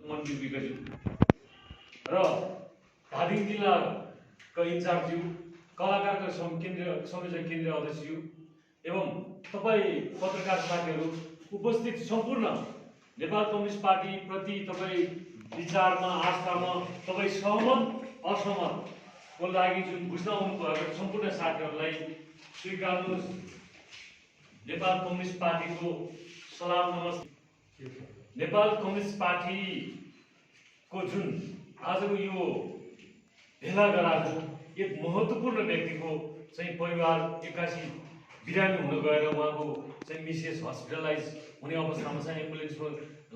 मनवीर विगजी र धादिङ जिल्लाका इन्चार्जज्यू, कलाकारका संयोजक केन्द्रीय अध्यक्षज्यू एवं तपाईँ पत्रकार साथीहरू उपस्थित सम्पूर्ण नेपाल कम्युनिस्ट पार्टी प्रति तपाईँ विचारमा आस्थामा तपाईँ सहमत असहमतको लागि जुन बुझ्न आउनुभएको सम्पूर्ण साथीहरूलाई स्वीकार्नुहोस्। नेपाल कम्युनिस्ट पार्टीको सलाम नमस्ते। नेपाल कम्युनिस्ट पार्टीको जुन आजको यो भेला गराएको एक महत्त्वपूर्ण व्यक्तिको चाहिँ परिवार एक्कासी बिरामी हुन गएर उहाँको चाहिँ मिसेस हस्पिटलाइज हुने अवस्थामा चाहिँ एम्बुलेन्समा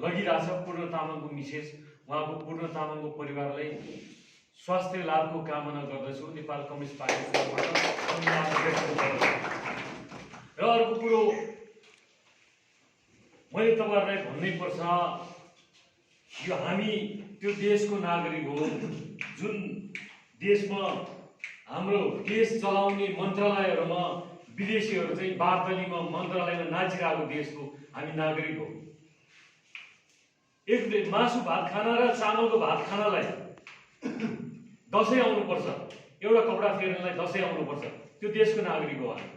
लगिरहेछ। पूर्ण तामाङको मिसेस, उहाँको पूर्ण तामाङको परिवारलाई स्वास्थ्य लाभको कामना गर्दछु नेपाल कम्युनिस्ट पार्टीको तर्फबाट धन्यवाद व्यक्त गर्दछु। र अर्को कुरो मैले तपाईँहरूलाई भन्नै पर्छ, यो हामी त्यो देशको नागरिक हो जुन देशमा हाम्रो देश चलाउने मन्त्रालयहरूमा विदेशीहरू चाहिँ बार्दलीमा मन्त्रालयमा नाचिरहेको देशको हामी नागरिक हो। एक प्लेट मासु भात खाना र चामलको भात खानालाई दसैँ आउनुपर्छ, एउटा कपडा फेर्नलाई दसैँ आउनुपर्छ, त्यो देशको नागरिक हो हामी।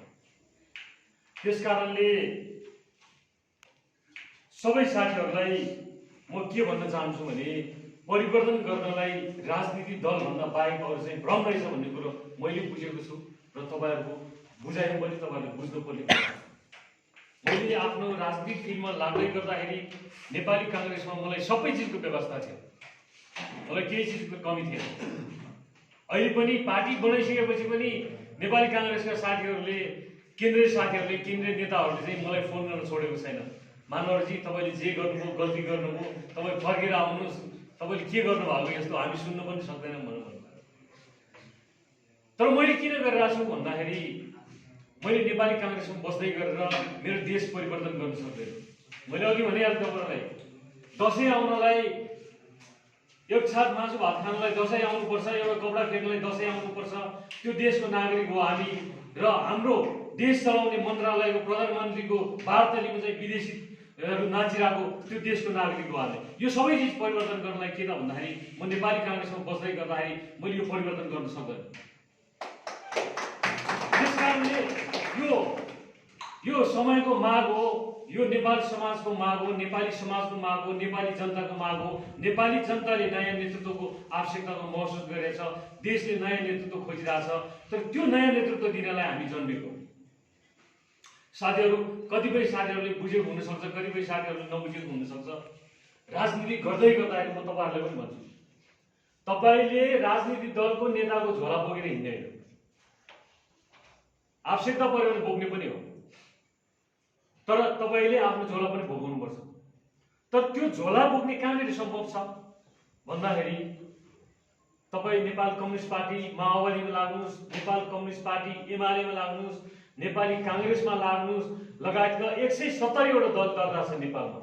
त्यस कारणले सबै साथीहरूलाई म के भन्न चाहन्छु भने परिवर्तन गर्नलाई राजनीतिक दलभन्दा बाहेक अरू चाहिँ भ्रम रहेछ भन्ने कुरो मैले बुझेको छु र तपाईँहरूको बुझाइमा पनि तपाईँहरूले बुझ्नु पर्ने। मैले आफ्नो राजनीतिक फिल्डमा लाग्दै गर्दाखेरि नेपाली काङ्ग्रेसमा मलाई सबै चिजको व्यवस्था थियो, मलाई केही चिजको कमी थिएन। अहिले पनि पार्टी बनाइसकेपछि पनि नेपाली काङ्ग्रेसका साथीहरूले, केन्द्रीय साथीहरूले, केन्द्रीय नेताहरूले चाहिँ मलाई फोन गर्न छोडेको छैन। मानवजी तपाईँले जे गर्नुभयो गल्ती गर्नुभयो, तपाईँ फर्केर आउनुहोस्, तपाईँले के गर्नुभएको यस्तो हामी सुन्न पनि सक्दैनौँ भन्नुभयो। तर मैले किन गरिरहेको छु भन्दाखेरि मैले नेपाली काङ्ग्रेसमा बस्दै गरेर मेरो देश परिवर्तन गर्न सक्दैन। मैले अघि भनिहालेँ तपाईँलाई, दसैँ आउनलाई एक साथ मासु भात खानलाई दसैँ आउनुपर्छ, एउटा कपडा फेर्नलाई दसैँ आउनुपर्छ, त्यो देशको नागरिक हो हामी। र हाम्रो देश चलाउने मन्त्रालयको प्रधानमन्त्रीको वार्तालीमा चाहिँ विदेशीहरू नाचिरहेको त्यो देशको नागरिक हो हामी। यो सबै चिज परिवर्तन गर्नलाई के त भन्दाखेरि म नेपाली काङ्ग्रेसमा बस्दै गर्दाखेरि मैले यो परिवर्तन गर्न सक्दैन। त्यस कारणले यो समयको माग हो, यो नेपाली समाजको माग हो, नेपाली समाजको माग हो, नेपाली जनताको माग हो। नेपाली जनताले नयाँ नेतृत्वको आवश्यकताको महसुस गरेछ, देशले नयाँ नेतृत्व खोजिरहेछ। तर त्यो नयाँ नेतृत्व दिनलाई हामी जन्मेको साथीहरू, कतिपय साथीहरूले बुझेको हुनसक्छ, कतिपय साथीहरूले नबुझेको हुनसक्छ। राजनीति गर्दै गर्दाखेरि म तपाईँहरूलाई पनि भन्छु, तपाईँले राजनीतिक दलको नेताको झोला बोकेर हिँड्दैन, आवश्यकता पर्यो भने बोक्ने पनि हो, तर तपाईँले आफ्नो झोला पनि बोकाउनुपर्छ। तर त्यो झोला बोक्ने कहाँनिर सम्भव छ भन्दाखेरि तपाईँ नेपाल कम्युनिस्ट पार्टी माओवादीमा लाग्नुहोस्, नेपाल कम्युनिस्ट पार्टी एमालेमा लाग्नुहोस्, नेपाली काङ्ग्रेसमा लाग्नुहोस्, लगायतका 170वटा दल दर्ता छ नेपालमा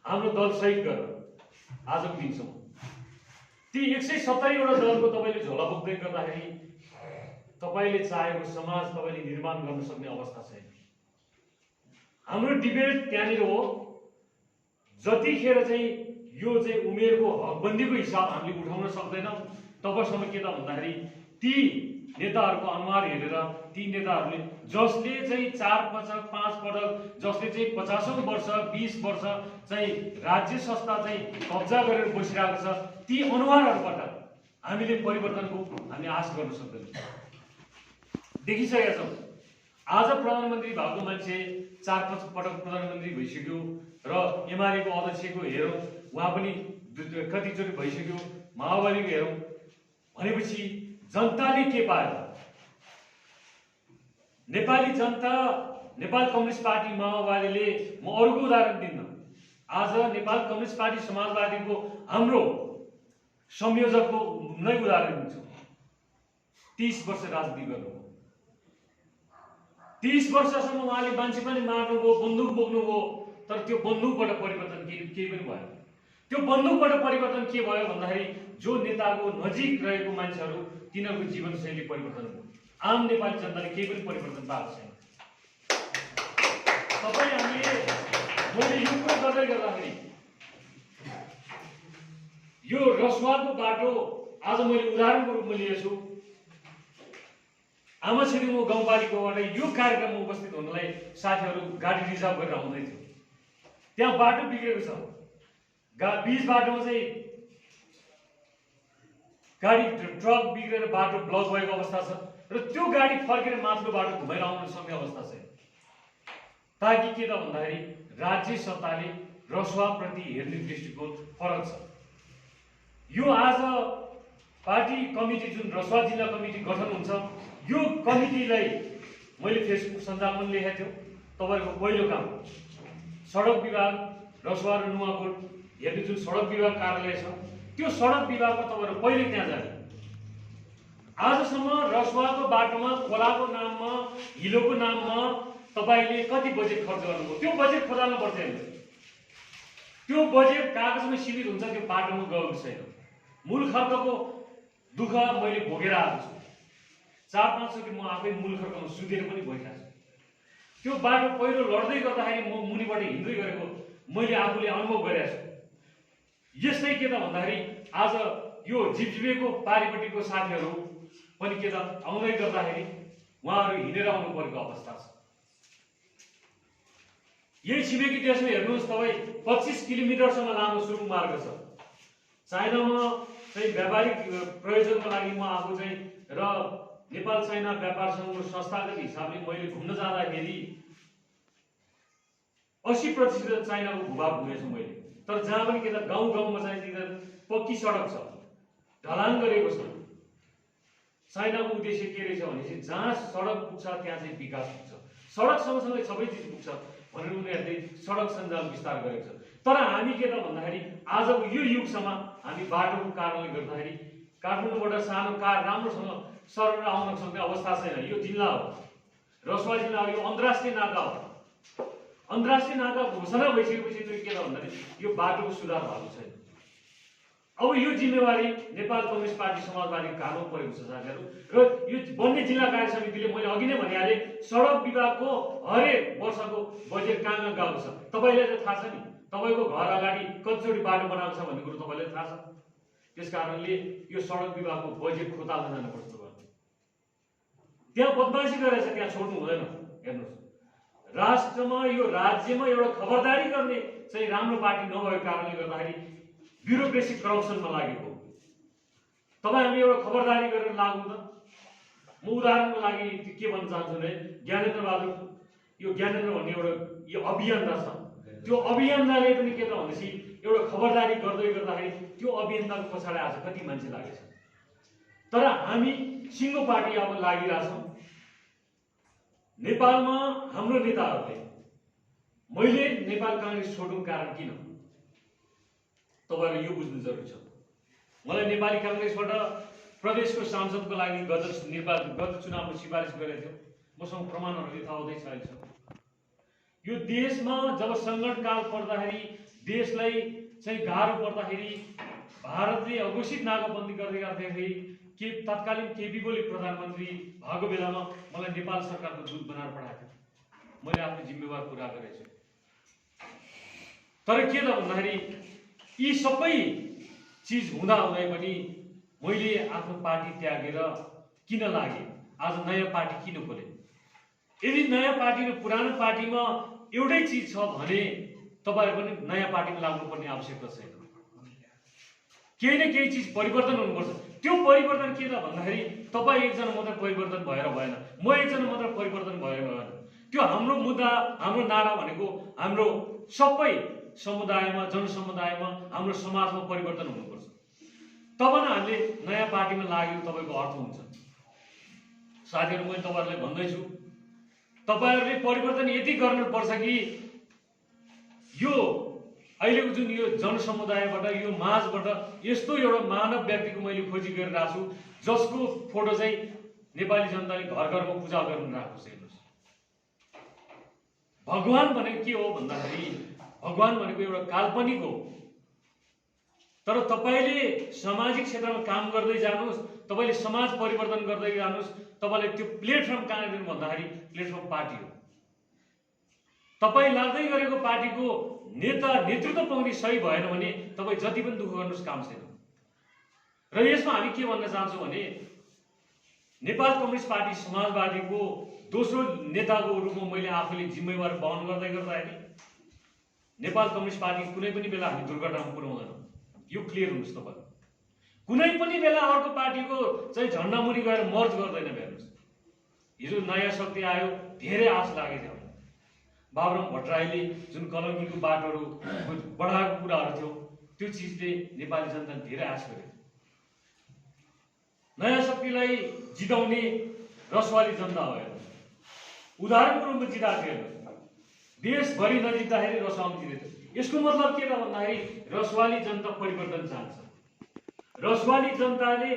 हाम्रो दल सहित गरेर आजको दिनसम्म। ती 170वटा दलको तपाईँले झोला बोक्दै गर्दाखेरि तपाईँले चाहेको समाज तपाईँले निर्माण गर्न सक्ने अवस्था छैन। हाम्रो डिबेट त्यहाँनिर हो, जतिखेर चाहिँ यो चाहिँ उमेरको हकबन्दीको हिसाब हामीले उठाउन सक्दैनौँ तबसम्म के त भन्दाखेरि ती नेताहरूको अनुहार हेरेर ती नेताहरूले जसले चाहिँ 4 पटक 5 पटक, जसले चाहिँ 50औं वर्ष 20 वर्ष चाहिँ राज्य संस्था चाहिँ कब्जा गरेर बसिरहेको छ, ती अनुहारहरूबाट हामीले परिवर्तनको हामी आश गर्न सक्दैनौँ। देखिसकेका छौँ, आज प्रधानमन्त्री भएको मान्छे 4-5 पटक प्रधानमन्त्री भइसक्यो र एमालेको अध्यक्षको हेरौँ उहाँ पनि कतिचोटि भइसक्यो, माओवादीको हेरौँ। भनेपछि जनताले के पायो? नेपाली जनता, नेपाल कम्युनिस्ट पार्टी माओवादीले, म अरूको उदाहरण दिन्न, आज नेपाल कम्युनिस्ट पार्टी समाजवादीको हाम्रो संयोजकको नै उदाहरण दिन्छु। 30 वर्ष राजनीति गर्नुभयो, 30 वर्षसम्म उहाँले मान्छे पनि मार्नुभयो, बन्दुक बोक्नुभयो, तर त्यो बन्दुकबाट परिवर्तन केही पनि भएन। त्यो बन्दुकबाट परिवर्तन के भयो भन्दाखेरि जो नेताको नजिक रहेको मान्छेहरू तिनीहरूको जीवनशैली परिवर्तन भयो। आम नेपाली जनताले केही पनि परिवर्तन पाएको छैन। तपाईँ हामीले मैले यो कुरा गर्दै गर्दाखेरि यो रसुवाको बाटो आज मैले उदाहरणको रूपमा लिएछु। आमा छिरिङ गाउँपालिकाबाट यो कार्यक्रममा उपस्थित हुनलाई साथीहरू गाडी रिजर्भ गरेर आउँदै थियो। त्यहाँ बाटो बिग्रेको छ, बीच बाटोमा चाहिँ गाडी ट्रक बिग्रेर बाटो ब्लक भएको अवस्था छ र त्यो गाडी फर्केर माथिल्लो बाटो घुमेर आउन सक्ने अवस्था छैन। ताकि के त भन्दाखेरि राज्य सत्ताले रसुवाप्रति हेर्ने दृष्टिकोण फरक छ। यो आज पार्टी कमिटी जुन रसुवा जिल्ला कमिटी गठन हुन्छ, यो कमिटीलाई मैले फेसबुक सञ्जालमा लेखेको थियो। तपाईहरुको पहिलो काम सडक विभाग रसुवा र नुवाकोट हेर्ने जुन सडक विभाग कार्यालय छ, त्यो सडक विभागमा तपाईहरु पहिले त्यहाँ जाने। आजसम्म रसुवाको बाटोमा खोलाको नाममा हिलोको नाममा तपाईले कति बजेट खर्च गर्नुभयो? त्यो बजेट खोजाल्न पर्छ। त्यो बजेट कागजमा सीमित हुन्छ, त्यो बाटोमा गएको छैन। मूल खर्चको दुःख मैले भोगेर आएको छु। 4-5 चोटि म आफै मूल खर्चमा सुतेर पनि बसिरहेको छु। त्यो बाटो पहिरो लड्दै गर्दाखेरि म मुनिबाट हिँड्दै गरेको मैले आफूले अनुभव गरेको छु। यस्तै के त भन्दाखेरि आज यो जिपजिबेको पारिपट्टिको साथीहरू पनि के त आउँदै गर्दाखेरि उहाँहरू हिँडेर आउनु परेको अवस्था छ। यही छिमेकी देशमा हेर्नुहोस् तपाईँ 25 किलोमिटरसम्म लामो सुरुङ मार्ग छ। चाइनामा चाहिँ व्यापारिक प्रयोजनको लागि म आफू चाहिँ र नेपाल चाइना व्यापार सङ्घको संस्थागत हिसाबले मैले घुम्न जाँदाखेरि 80% चाइनाको भूभाग घुमेछु मैले। तर जहाँ पनि के त गाउँ गाउँमा चाहिँ पक्की सडक छ, ढलान गरेको छ। चाइनाको उद्देश्य के रहेछ भनेपछि जहाँ सडक पुग्छ त्यहाँ चाहिँ विकास पुग्छ, सडक सँगसँगै सबै चिज पुग्छ भनेर उनीहरूले सडक सञ्जाल विस्तार गरेको छ। तर हामी के त भन्दाखेरि आजको यो युगसम्म हामी बाटोको कारणले गर्दाखेरि काठमाडौँबाट सानो कार राम्रोसँग सरेर आउन सक्ने अवस्था छैन। यो जिल्ला हो, रसुवा जिल्ला हो, यो अन्तर्राष्ट्रिय नाका हो। अन्तर्राष्ट्रिय नाका घोषणा भइसकेपछि के त भन्दाखेरि यो बाटोको सुधार भएको छैन। अब यो जिम्मेवारी नेपाल कम्युनिस्ट पार्टी समाजवादीको काँधमा परेको छ साथीहरू। र यो बन्ने जिल्ला कार्य समितिले मैले अघि नै भनिहालेँ, सडक विभागको हरेक वर्षको बजेट कहाँ गएको छ तपाईँलाई त थाहा छ नि। तपाईँको घर अगाडि कतिचोटि बाटो बनाएको छ भन्ने कुरो तपाईँलाई थाहा छ। त्यसकारणले यो सडक विभागको बजेट खोताल्न जानुपर्छ। त्यहाँ बदमासी गरेछ, त्यहाँ छोड्नु हुँदैन। हेर्नुहोस्, राष्ट्रमा यो राज्यमा एउटा खबरदारी गर्ने चाहिँ राम्रो पार्टी नभएको कारणले गर्दाखेरि ब्युरोक्रेसी करप्सनमा लागेको। तपाईँ हामी एउटा खबरदारी गरेर लागौँ त। म उदाहरणको लागि के भन्न चाहन्छु भने ज्ञानेन्द्र बहादुर, यो ज्ञानेन्द्र भन्ने एउटा यो अभियन्ता छ। त्यो अभियन्ताले पनि के त भनेपछि एउटा खबरदारी गर्दै गर्दाखेरि त्यो अभियन्ताको पछाडि आज कति मान्छे लागेछ। तर हामी सिङ्गो पार्टी अब लागिरहेछौँ। नेपालमा हाम्रो नेताहरूले मैले नेपाल काङ्ग्रेस छोड्नुको कारण किन तपाईहरुले यो बुझ्नु जरुरी छ। मलाई नेपाली काङ्ग्रेसबाट प्रदेशको सांसदको लागि गत चुनावमा सिफारिस गरेको थियो। मसँग प्रमाणहरू यथावतै छ। यो देशमा जब सङ्कटकाल पर्दाखेरि, देशलाई चाहिँ गाह्रो पर्दाखेरि भारतले अघोषित नाकाबन्दी गर्दाखेरि के तत्कालीन केपी ओली प्रधानमन्त्री भएको बेलामा मलाई नेपाल सरकारको दूत बनाएर पठाएको थियो। मैले आफ्नो जिम्मेवार पुरा गरेको छु। तर के त भन्दाखेरि यी सबै चिज हुँदाहुँदै पनि मैले आफ्नो पार्टी त्यागेर किन लागेँ? आज नयाँ पार्टी किन खोलेँ? यदि नयाँ पार्टी र पुरानो पार्टीमा एउटै चिज छ भने तपाईहरु पनि नयाँ पार्टीमा लाग्नुपर्ने आवश्यकता छैन। केही न केही चिज परिवर्तन हुनुपर्छ। त्यो परिवर्तन के त भन्दाखेरि तपाईँ एकजना मात्र परिवर्तन भएर भएन, म एकजना मात्र परिवर्तन भएर भएन। त्यो हाम्रो मुद्दा, हाम्रो नारा भनेको हाम्रो सबै समुदायमा, जनसमुदायमा, हाम्रो समाजमा परिवर्तन हुनुपर्छ। तब न हामीले नयाँ पार्टीमा लागेको तपाईको अर्थ हुन्छ। साथीहरू, मैले तपाईहरुलाई भन्दैछु, तपाईहरुले परिवर्तन यति गर्नुपर्छ कि यो अहिलेको जुन यो जनसमुदायबाट, यो माझबाट यस्तो एउटा मानव व्यक्तिको मैले खोजी गरिरहेको छु जसको फोटो चाहिँ नेपाली जनताले घर घरमा पूजा गर्न राखेको छ। हेर्नुहोस्, भगवान भनेको के हो भन्दाखेरि भगवान भनेको एउटा काल्पनिक हो। तर तपाईले सामाजिक क्षेत्रमा काम गर्दै जानुहोस्, तपाईले समाज परिवर्तन गर्दै जानुहोस्, तपाईले त्यो प्लेटफर्म कहाँ दिनु भन्दाखेरि प्लेटफर्म पार्टी हो। तपाई लाग्दै गरेको पार्टीको नेता नेतृत्व पाउने सही भएन भने तपाई जति पनि दुःख गर्नुहोस् काम छैन। र यसमा हामी के भन्न चाहन्छौँ भने नेपाल कम्युनिस्ट पार्टी समाजवादीको दोस्रो नेताको रूपमा मैले आफूले जिम्मेवार वहन गर्दाखेरि नेपाल कम्युनिस्ट पार्टी कुनै पनि बेला हामी दुर्घटनामा पुर्याउँदैनौँ। यो क्लियर हुनुहोस् तपाईँ। कुनै पनि बेला अर्को पार्टीको चाहिँ झन्डा मुनि गएर मर्ज गर्दैन। हेर्नुहोस्, हिजो नयाँ शक्ति आयो, धेरै आश लागेको थियो। बाबुराम भट्टराईले जुन कलङ्कीको बाटोहरू बढाएको कुराहरू थियो, त्यो चिजले नेपाली जनताले धेरै आश गर्यो। नयाँ शक्तिलाई जिताउने रसवाली जनता हो। उदाहरणको रूपमा जिताएको थियो। देशभरि नजित्दाखेरि रसवाले जितेको थियो। यसको मतलब के त भन्दाखेरि रसवाली जनता परिवर्तन चाहन्छ। रसवाली जनताले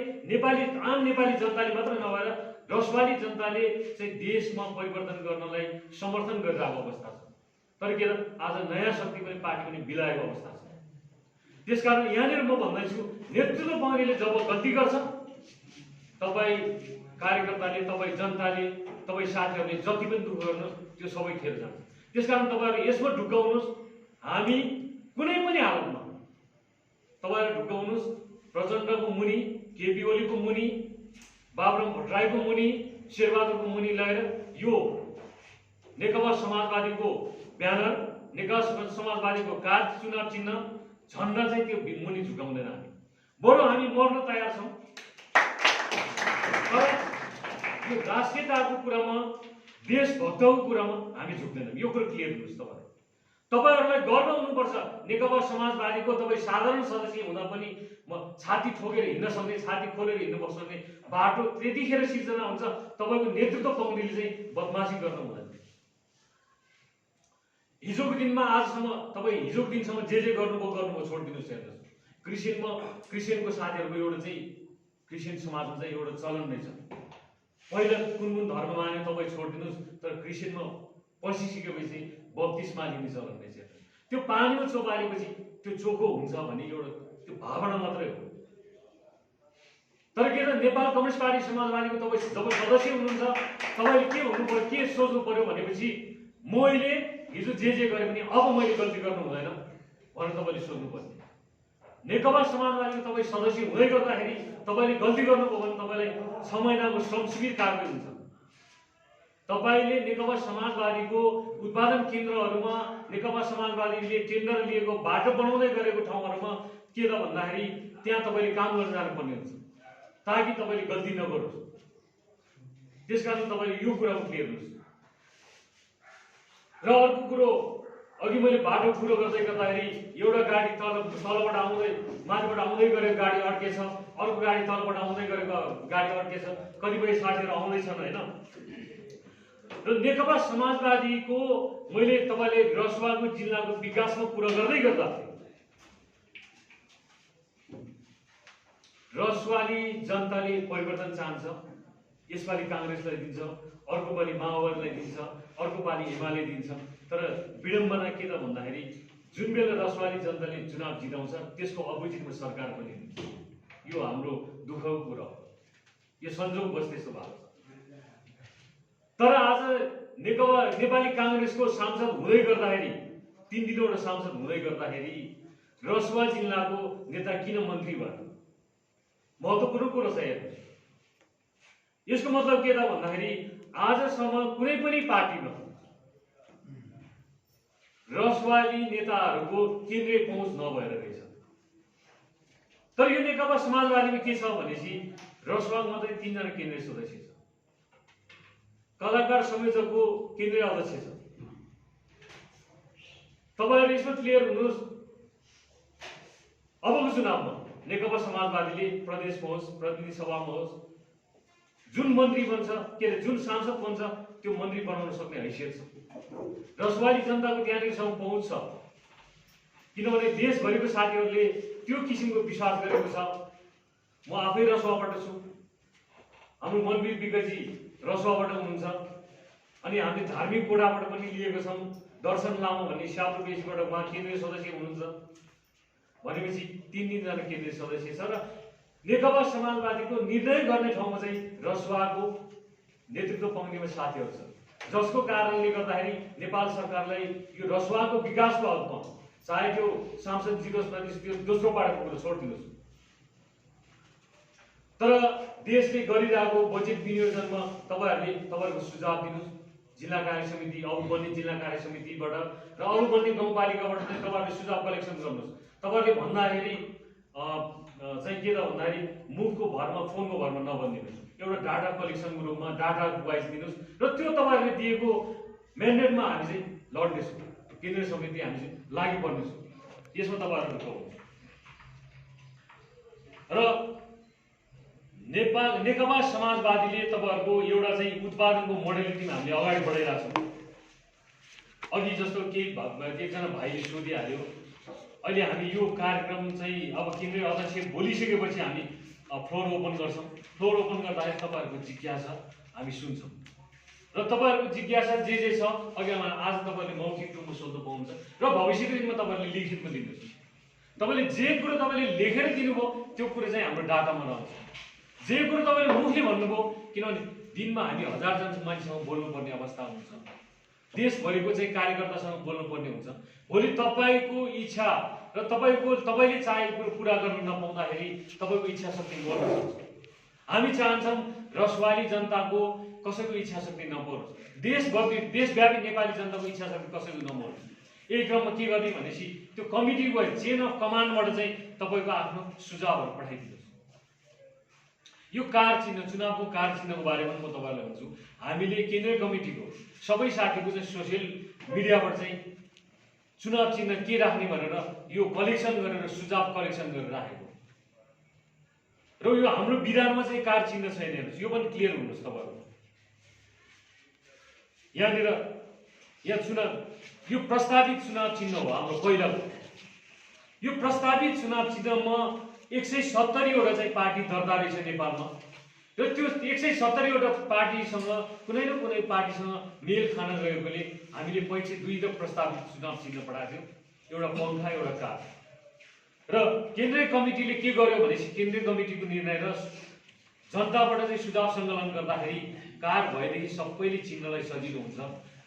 आम नेपाली जनताले मात्र नभएर रसवाली जनताले चाहिँ देशमा परिवर्तन गर्नलाई समर्थन गरिरहेको अवस्था छ। तर के त आज नयाँ शक्ति पनि पार्टी पनि बिलाएको अवस्था छ। त्यसकारण यहाँनिर म भन्दैछु, नेतृत्व पाउनेले जब गल्ती गर्छ, तपाईँ कार्यकर्ताले, तपाईँ जनताले, तपाईँ साथीहरूले जति पनि दुःख गर्नुहोस् त्यो सबै खेर जान्छ। त्यसकारण तपाईँहरू यसमा ढुकाउनुहोस्। हामी कुनै पनि हालतमा तपाईँहरू ढुकाउनुहोस्। प्रचण्डको मुनि, केपी ओलीको मुनि, बाबुराम भट्टराईको मुनि, शेरबहादुरको मुनि लगेर यो नेकपा समाजवादीको ब्यानर, नेकपा समाजवादीको कार्ड, चुनाव चिन्ह, झन्डा चाहिँ त्यो मुनि झुकाउँदैन। हामी बरु हामी मर्न तयार छौँ। तर यो राष्ट्रियताको कुरामा, देशभक्तको कुरामा हामी झुक्दैनौँ। यो कुरो क्लियर हुनुहोस्। तपाईँहरूलाई गर्व हुनुपर्छ। नेकपा समाजवादीको तपाईँ साधारण सदस्य हुँदा पनि छाती ठोकेर हिँड्न सक्ने, छाती खोलेर हिँड्न सक्ने बाटो त्यतिखेर सिर्जना हुन्छ तपाईँको नेतृत्व पाउनेले चाहिँ बदमासी गर्नु हुँदैन। हिजोको दिनमा आजसम्म तपाईँ हिजोको दिनसम्म जे गर्नुभयो छोडिदिनुहोस्। हेर्नुहोस्, क्रिस्चियनको साथीहरूको एउटा चाहिँ क्रिस्चियन समाजमा चाहिँ एउटा चलन नै छ। पहिला कुन धर्म मान्यो तपाईँ छोडिदिनुहोस्, तर क्रिस्चियनमा पसिसकेपछि बत्तिसमा लिने चलन नै छ। त्यो पानीमा चोबालेपछि त्यो चोखो हुन्छ भन्ने एउटा त्यो भावना मात्रै हो। तर के त नेपाल कम्युनिस्ट पार्टी समाजवादीको तपाईँ जब सदस्य हुनुहुन्छ, तपाईँले के हुनु पर्यो, के सोच्नु पर्यो भनेपछि मैले हिजो जे गरे पनि अब मैले गल्ती गर्नु हुँदैन भनेर तपाईँले सोच्नु पर्यो। नेकपा समाजवादीको तपाईँ सदस्य हुँदै गर्दाखेरि तपाईँले गल्ती गर्नुभयो भने तपाईँलाई 6 महिनाको श्रम शिविर कारवाही हुन्छ। तपाईँले नेकपा समाजवादीको उत्पादन केन्द्रहरूमा, नेकपा समाजवादीले टेन्डर लिएको बाटो बनाउँदै गरेको ठाउँहरूमा के त भन्दाखेरि त्यहाँ तपाईँले काम गर्न जानुपर्ने हुन्छ ताकि तपाईँले गल्ती नगरोस्। त्यसकारण तपाईँले यो कुरामा क्लियर हुनुहोस्। र अर्को कुरो, अघि मैले बाटो ठुलो गर्दाखेरि एउटा गाडी तलबाट आउँदै, माथिबाट आउँदै गरेको गाडी अड्केछ, अर्को गाडी तलबाट आउँदै गरेको गाडी अड्केछ, कतिपय साथीहरू आउँदैछन् होइन। र नेकपा समाजवादीको मैले तपाईँले रसुवाको जिल्लाको विकासमा कुरा गर्दै गर्दा रसुवाली जनताले परिवर्तन चाहन्छ। यसपालि काङ्ग्रेसलाई दिन्छ, अर्को पालि माओवादीलाई दिन्छ, अर्को पालि एमाले दिन्छ। तर विडम्बना के त भन्दाखेरि जुन बेला रसुवाली जनताले चुनाव जिताउँछ त्यसको अपोजिटमा सरकार पनि दिन्छ। यो हाम्रो दुःखको कुरा हो। यो संजोग बस्ने स्वभाव छ। तर आज नेपाली काङ्ग्रेसको सांसद हुँदै गर्दाखेरि, 3 दिनवटा सांसद हुँदै गर्दाखेरि रसुवा जिल्लाको नेता किन मन्त्री भयो? महत्त्वपूर्ण कुरो छ। हेर्नुहोस्, यसको मतलब के त भन्दाखेरि आजसम्म कुनै पनि पार्टीमा रसुवाली नेताहरूको केन्द्रीय पहुँच नभएर रहेछ। तर यो नेकपा समाजवादीमा के छ भनेपछि रसुवामा मात्रै 3 जना केन्द्रीय सदस्य छ। कलाकार संयोजकको केन्द्रीय अध्यक्ष छ। तपाईँहरू यसमा क्लियर हुनुहोस्। अबको चुनावमा नेकपा समाजवादीले प्रदेश होस्, प्रतिनिधि सभामा होस्, जुन मन्त्री बन्छ, के अरे जुन सांसद बन्छ त्यो मन्त्री बनाउन सक्ने हैसियत छ। रसुवाली जनताको त्यहाँनिरसम्म पहुँच छ। किनभने देशभरिको साथीहरूले त्यो किसिमको विश्वास गरेको छ। म आफै रसुवाबाट छु, हाम्रो मनवीर विगतजी रसुवाबाट हुनुहुन्छ, अनि हामीले धार्मिक कोटाबाट पनि लिएको छौँ। दर्शन लामा भन्ने स्याब्रोबेसीबाट उहाँ केन्द्रीय सदस्य हुनुहुन्छ भनेपछि 3 जना केन्द्रीय सदस्य छ। र नेकपा समाजवादीको निर्णय गर्ने ठाउँमा चाहिँ रसुवाको नेतृत्व पाउनेमा साथीहरू छ, जसको कारणले गर्दाखेरि नेपाल सरकारलाई यो रसुवाको विकासको हकमा चाहे त्यो सांसद जितोस् नजितोस् त्यो दोस्रो पार्टीको कुरो छोडिदिनुहोस्। तर देशले गरिरहेको बजेट विनियोजनमा तपाईँहरूको सुझाव दिनुहोस्। जिल्ला कार्य समिति, अरू बन्ने जिल्ला कार्य समितिबाट र अरू बन्ने गाउँपालिकाबाट चाहिँ तपाईँहरूले सुझाव कलेक्सन गर्नुहोस्। तपाईँहरूले भन्दाखेरि चाहिँ के त भन्दाखेरि मुखको भरमा, फोनको भरमा नभनिदिनुहोस्। एउटा डाटा कलेक्सनको रूपमा डाटा वाइज दिनुहोस् र त्यो तपाईँहरूले दिएको म्यान्डेटमा हामी चाहिँ लड्नेछौँ। केन्द्रीय समिति हामी चाहिँ लागि पर्नेछौँ। यसमा तपाईँहरूको हुन्छ। र नेकपा समाजवादीले तपाईँहरूको एउटा चाहिँ उत्पादनको मोडेलिटीमा हामीले अगाडि बढाइरहेको छौँ। अघि जस्तो एकजना भाइले सोधिहाल्यो, अहिले हामी यो कार्यक्रम चाहिँ अब केन्द्रीय अध्यक्ष बोलिसकेपछि हामी फ्लोर ओपन गर्छौँ। फ्लोर ओपन गर्दाखेरि तपाईँहरूको जिज्ञासा हामी सुन्छौँ र तपाईँहरूको जिज्ञासा जे छ अघि आज तपाईँले मौखिक रूपमा सोध्नु पाउनुहुन्छ र भविष्यको दिनमा तपाईँहरूले लिखितमा दिनुहोस्। तपाईँले जे कुरो तपाईँले लेखेर दिनुभयो त्यो कुरो चाहिँ हाम्रो डाटामा रहन्छ। जे कुरो तपाईँले मुखले भन्नुभयो, किनभने दिनमा हामी 1000 जन मान्छेसँग बोल्नुपर्ने अवस्था हुन्छ, देशभरिको चाहिँ कार्यकर्तासँग बोल्नुपर्ने हुन्छ। भोलि तपाईँको इच्छा र तपाईँले चाहेको कुरो पुरा गर्न नपाउँदाखेरि तपाईँको इच्छा शक्ति मर्न सक्छ। हामी चाहन्छौँ रसवाली जनताको कसैको इच्छा शक्ति नमरोस्, देशव्यापी नेपाली जनताको इच्छा शक्ति कसैको नमरोस्। यही क्रममा के गर्ने भनेपछि त्यो कमिटीको चेन अफ कमान्डबाट चाहिँ तपाईँको आफ्नो सुझावहरू पठाइदिनुहोस्। यो कार चिन्ह, चुनावको कार चिन्हको बारेमा म तपाईँलाई भन्छु। हामीले केन्द्रीय कमिटीको सबै साथीको चाहिँ सोसियल मिडियाबाट चाहिँ चुनाव चिन्ह के राख्ने भनेर यो कलेक्सन गरेर सुझाव कलेक्सन गरेर राखेको र यो हाम्रो विधानमा चाहिँ कार चिन्ह छैन हेर्नुहोस्। यो पनि क्लियर हुनुहोस् तपाईँहरू। यहाँ चुनाव, यो प्रस्तावित चुनाव चिन्ह हो हाम्रो पहिलाको। यो प्रस्तावित चुनाव चिन्हमा 170वटा चाहिँ पार्टी दर्ता रहेछ नेपालमा र त्यो 170वटा पार्टीसँग कुनै न कुनै पार्टीसँग मेल खान गएकोले हामीले पछि दुईवटा प्रस्तावित चुनाव चिन्ह पठाएको थियौँ, एउटा पङ्खा एउटा कार। र केन्द्रीय कमिटीले के गर्यो भनेपछि केन्द्रीय कमिटीको निर्णय र जनताबाट चाहिँ सुझाव सङ्कलन गर्दाखेरि कार भएदेखि सबैले चिन्नलाई सजिलो हुन्छ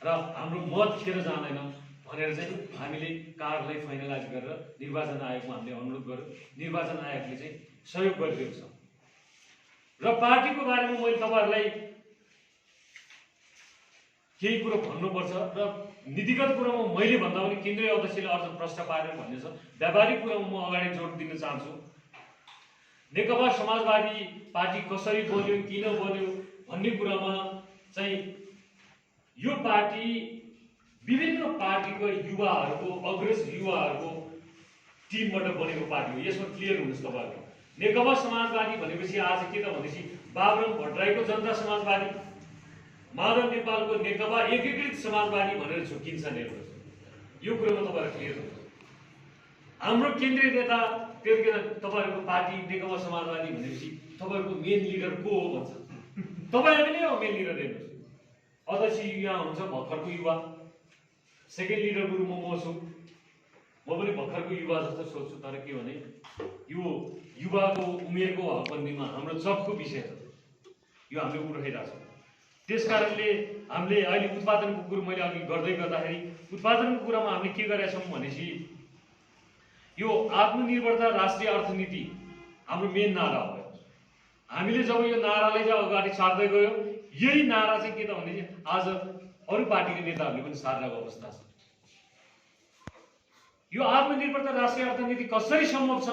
र हाम्रो मत खेर जाँदैन भनेर चाहिँ हामीले कारलाई फाइनलाइज गरेर निर्वाचन आयोगमा हामीले अनुरोध गर्यो। निर्वाचन आयोगले चाहिँ सहयोग गरिदिएको छ। र पार्टीको बारेमा मैले तपाईँहरूलाई केही कुरो भन्नुपर्छ र नीतिगत कुरामा मैले भन्दा पनि केन्द्रीय अध्यक्षले अझ प्रश्न पारेर भन्ने छ। व्यावहारिक कुरामा म अगाडि जोड दिन चाहन्छु। नेकपा समाजवादी पार्टी कसरी बन्यो, किन बन्यो भन्ने कुरामा चाहिँ यो पार्टी विभिन्न पार्टीको युवाहरूको, अग्रज युवाहरूको टिमबाट बनेको पार्टी हो। यसमा क्लियर हुनुहोस् तपाईँहरू। नेकपा समाजवादी भनेपछि आज के त भनेपछि बाबुराम भट्टराईको जनता समाजवादी, माधव नेपालको नेकपा एकीकृत समाजवादी भनेर झुकिन्छन् हेर्नुहोस्। यो कुरोमा तपाईँहरू क्लियर हुनुहोस्। हाम्रो केन्द्रीय नेता तपाईँहरूको पार्टी नेकपा समाजवादी भनेपछि तपाईँहरूको मेन लिडर को हो भन्छ। तपाईँ नै हो मेन लिडर हेर्नुहोस्। अध्यक्ष यहाँ हुन्छ भर्खरको युवा, सेकेन्ड लिडरको रूपमा म छु। म पनि भर्खरको युवा जस्तो सोच्छु। तर के भने यो युवाको उमेरको हकबन्दीमा हाम्रो जगको विषय छ, यो हामीले उठाइरहेको छौँ। त्यस कारणले हामीले अहिले उत्पादनको कुरो मैले अघि गर्दै गर्दाखेरि उत्पादनको कुरामा हामीले के गरेका छौँ भनेपछि यो आत्मनिर्भरता राष्ट्रिय अर्थनीति हाम्रो मेन नारा हो। हामीले जब यो नारालाई चाहिँ अगाडि सार्दै गयो, यही नारा चाहिँ के त भनेपछि आज अरू पार्टीका नेताहरूले पनि सार्नको अवस्था छ। यो आत्मनिर्भरता राष्ट्रिय अर्थनीति कसरी सम्भव छ?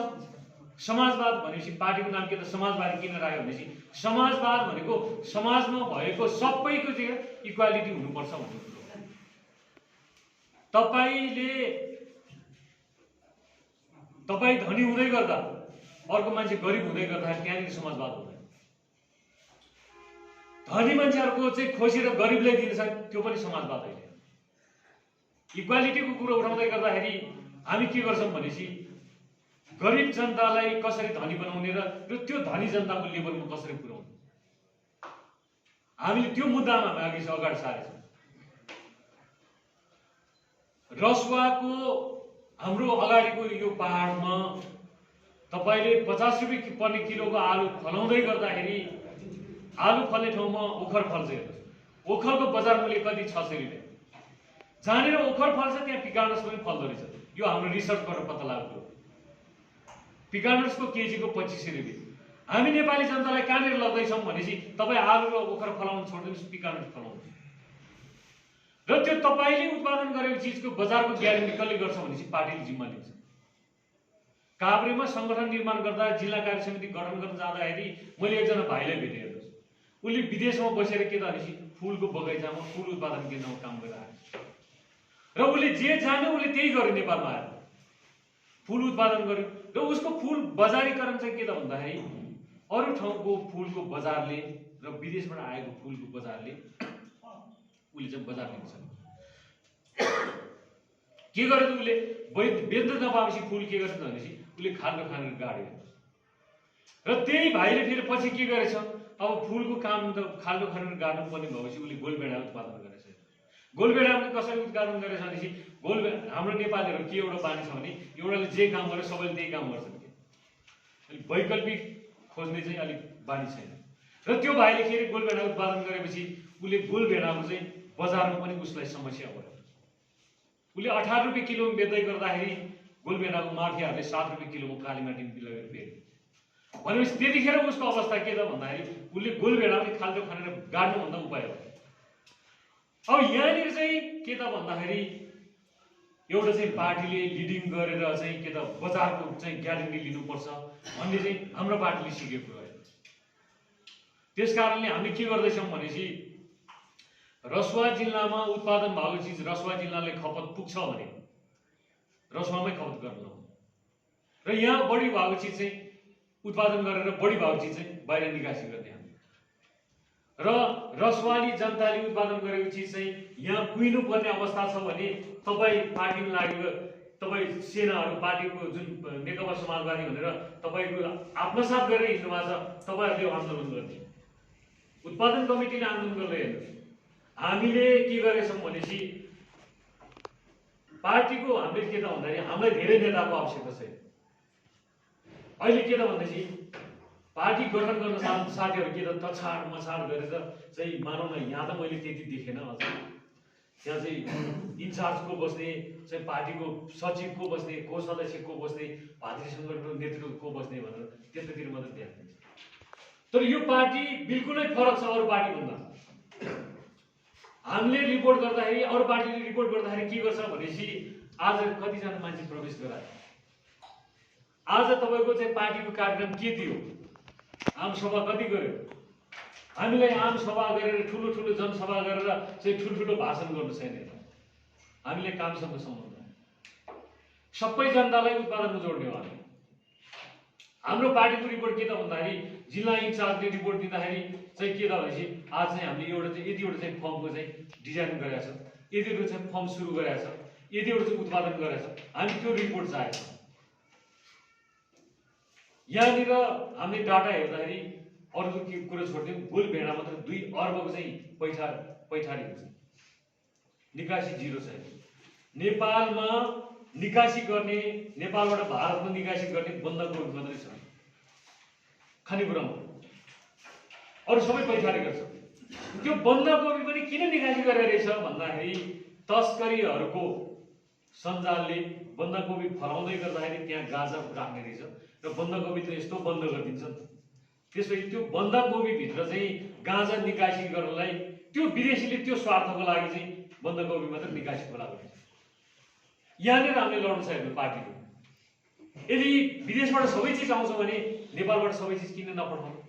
समाजवाद भनेपछि पार्टीको नाम के त समाजवादी किन राख्यो भनेपछि समाजवाद भनेको समाजमा भएको सबैको चाहिँ इक्वालिटी हुनुपर्छ भन्ने कुरो। तपाईँ धनी हुँदै गर्दा अर्को मान्छे गरिब हुँदै गर्दाखेरि त्यहाँनिर समाजवाद हुँदैन। धनी मान्छेहरूको चाहिँ खोसेर गरिबलाई दिन्छ, त्यो पनि समाजवाद होइन। इक्वालिटीको कुरो उठाउँदै गर्दाखेरि हामी के गर्छौँ भनेपछि गरिब जनतालाई कसरी धनी बनाउने र त्यो धनी जनताको लेभलमा कसरी पुर्याउने, हामीले त्यो मुद्दामा हामी अगाडि सारेछौँ। रसुवाको हाम्रो अगाडिको यो पहाडमा तपाईँले 50 रुपियाँ पर्ने किलोको आलु फलाउँदै गर्दाखेरि आलु फल्ने ठाउँमा ओखर फल्छ। हेर्नुहोस्, ओखरको बजार मूल्य कति? 600 रुपियाँ। जहाँनिर ओखर फल्छ त्यहाँ पिकानस पनि फल्दो रहेछ। यो हाम्रो रिसर्चबाट पत्ता लागेको। पिकानसको केजीको 2500 रुपियाँ। हामी नेपाली जनतालाई कहाँनिर लग्दैछौँ भनेपछि तपाईँ आलु र ओखर फलाउन छोडिदिनुहोस्, पिकाउन फलाउनुहोस्। र त्यो तपाईँले उत्पादन गरेको चिजको बजारको ग्यारेन्टी कसले गर्छ भनेपछि पार्टीले जिम्मा लिन्छ। काभ्रेमा सङ्गठन निर्माण गर्दा जिल्ला कार्य समिति गठन गर्न जाँदाखेरि मैले एकजना भाइलाई भेटेँ। हेर्नुहोस्, उसले विदेशमा बसेर के त भनेपछि फुलको बगैँचामा फुल उत्पादन केन्द्रमा काम गरिरहेको र उसले जे जान्यो उसले त्यही गर्यो। नेपालमा आएर फुल उत्पादन गर्यो र उसको फुल बजारीकरण चाहिँ के त भन्दाखेरि अरू ठाउँको फुलको बजारले र विदेशबाट आएको फुलको बजारले उसले चाहिँ बजार लिन्छ। के गर्यो त उसले बेच्न नपाएपछि फुल के गर्छ भनेपछि उसले खाल्डो खानेर गाड्यो। र त्यही भाइले फेरि पछि के गरेछ, अब फुलको काम त खाल्डो खानेर गाड्नु पर्ने भएपछि उसले गोलबेडा उत्पादन गरेछ। गोलबेडा पनि कसरी उत्पादन गरेछ भनेपछि हाम्रो नेपालीहरू के एउटा बानी छ भने एउटाले जे काम गर्यो सबैले त्यही काम गर्छन् कि वैकल्पिक खोज्ने चाहिँ अलिक बानी छैन। र त्यो भाइले फेरि गोलबेडा उत्पादन गरेपछि उसले गोलबेडाको चाहिँ बजारमा पनि उसलाई समस्या भयो। उसले 18 रुपियाँ किलो बेच्दै गर्दाखेरि गोलबेडाको माफियाहरूले 7 रुपियाँ किलोमा कालीमाटी लगेर बेच्यो भनेपछि त्यतिखेर उसको अवस्था के त भन्दाखेरि उसले गोलबेडा पनि खाल्डो खानेर गाड्नुभन्दा उपाय हो। अब यहाँनिर चाहिँ के त भन्दाखेरि एउटा चाहिँ पार्टीले लिडिङ गरेर चाहिँ के त बजारको चाहिँ ग्यारेन्टी लिनुपर्छ भन्ने चाहिँ हाम्रो पार्टीले सिकेको हो। त्यस कारणले हामी के गर्दैछौँ भनेपछि रसुवा जिल्लामा उत्पादन भएको चिज रसुवा जिल्लाले खपत पुग्छ भने रसुवामै खपत गर्नु र यहाँ बढी भएको चिज चाहिँ उत्पादन गरेर बढी भएको चिज चाहिँ बाहिर निकासी गर्ने र रसुवाली जनताले उत्पादन गरेको चिज चाहिँ यहाँ कुहिनु पर्ने अवस्था छ भने तपाईँ पार्टीमा लागेको तपाईँ सेनाहरू पार्टीको जुन नेकपा समाजवादी भनेर तपाईँको आत्मसात गरेर हिँड्नु भएको छ, तपाईँहरूले आन्दोलन गर्ने उत्पादन कमिटीले आन्दोलन गर्दै हेर्नुहोस्। हामीले के गरेछौँ भनेपछि पार्टीको हामीले के त भन्दाखेरि हामीलाई धेरै नेताको आवश्यकता छैन। अहिले के त भन्दैछि पार्टी गठन गर्न साथीहरू के त तछाड मछाड गरेर चाहिँ मानौ न यहाँ त मैले त्यति देखेन। अझ त्यहाँ चाहिँ इन्चार्ज को बस्ने चाहिँ पार्टीको सचिव को बस्ने को सदस्य को बस्ने भातृ सङ्गठनको नेतृत्व को बस्ने भनेर त्यतातिर मात्रै ध्यान दिन्छ। तर यो पार्टी बिल्कुलै फरक छ अरू पार्टीभन्दा। हामीले रिपोर्ट गर्दाखेरि अरू पार्टीले रिपोर्ट गर्दाखेरि के गर्छ भनेपछि आज कतिजना मान्छे प्रवेश गरायो, आज तपाईँको चाहिँ पार्टीको कार्यक्रम के थियो, आमसभा कति गर्यो, हामीलाई आमसभा गरेर ठुलो ठुलो जनसभा गरेर चाहिँ ठुल्ठुलो भाषण गर्नु छैन। हामीले कामसँग सम्बन्ध सबै जनतालाई उत्पादनमा जोड्ने हो। हाम्रो पार्टीको रिपोर्ट के त भन्दाखेरि जिल्ला इन्चार्जले रिपोर्ट दिँदाखेरि चाहिँ के त भनेपछि आज चाहिँ हामीले एउटा चाहिँ यतिवटा चाहिँ फर्मको चाहिँ डिजाइन गरेका छ, यतिवटा चाहिँ फर्म सुरु गरेका छ, यतिवटा चाहिँ उत्पादन गरेका छ। हामी त्यो रिपोर्ट चाहेको छ। यहाँनिर हामीले डाटा हेर्दाखेरि अरूको के कुरो छोडिदिउँ, गोलबेडा मात्र 2 अर्बको चाहिँ पैठारी हुन्छ, निकासी 0 छैन। नेपालमा निकासी गर्ने, नेपालबाट भारतमा निकासी गर्ने बन्दकोपी मात्रै छ खानेकुरामा, अरू सबै पैठारी गर्छ। त्यो बन्दकोपी पनि किन निकासी गरेर रहेछ भन्दाखेरि तस्करीहरूको सञ्जालले बन्दकोपी फलाउँदै गर्दाखेरि त्यहाँ गाजा राख्ने रहेछ र बन्दकोपी त यस्तो बन्द गरिदिन्छ नि त। त्यसपछि त्यो बन्दकोपीभित्र चाहिँ गाँजा निकासी गर्नलाई त्यो विदेशीले त्यो स्वार्थको लागि चाहिँ बन्दकोपी मात्र निकासी खोलाएको रहेछ। यहाँनिर हामीले लड्न सक्यो पार्टीले। यदि विदेशबाट सबै चिज आउँछ भने नेपालबाट सबै चिज किन नपठाउनु।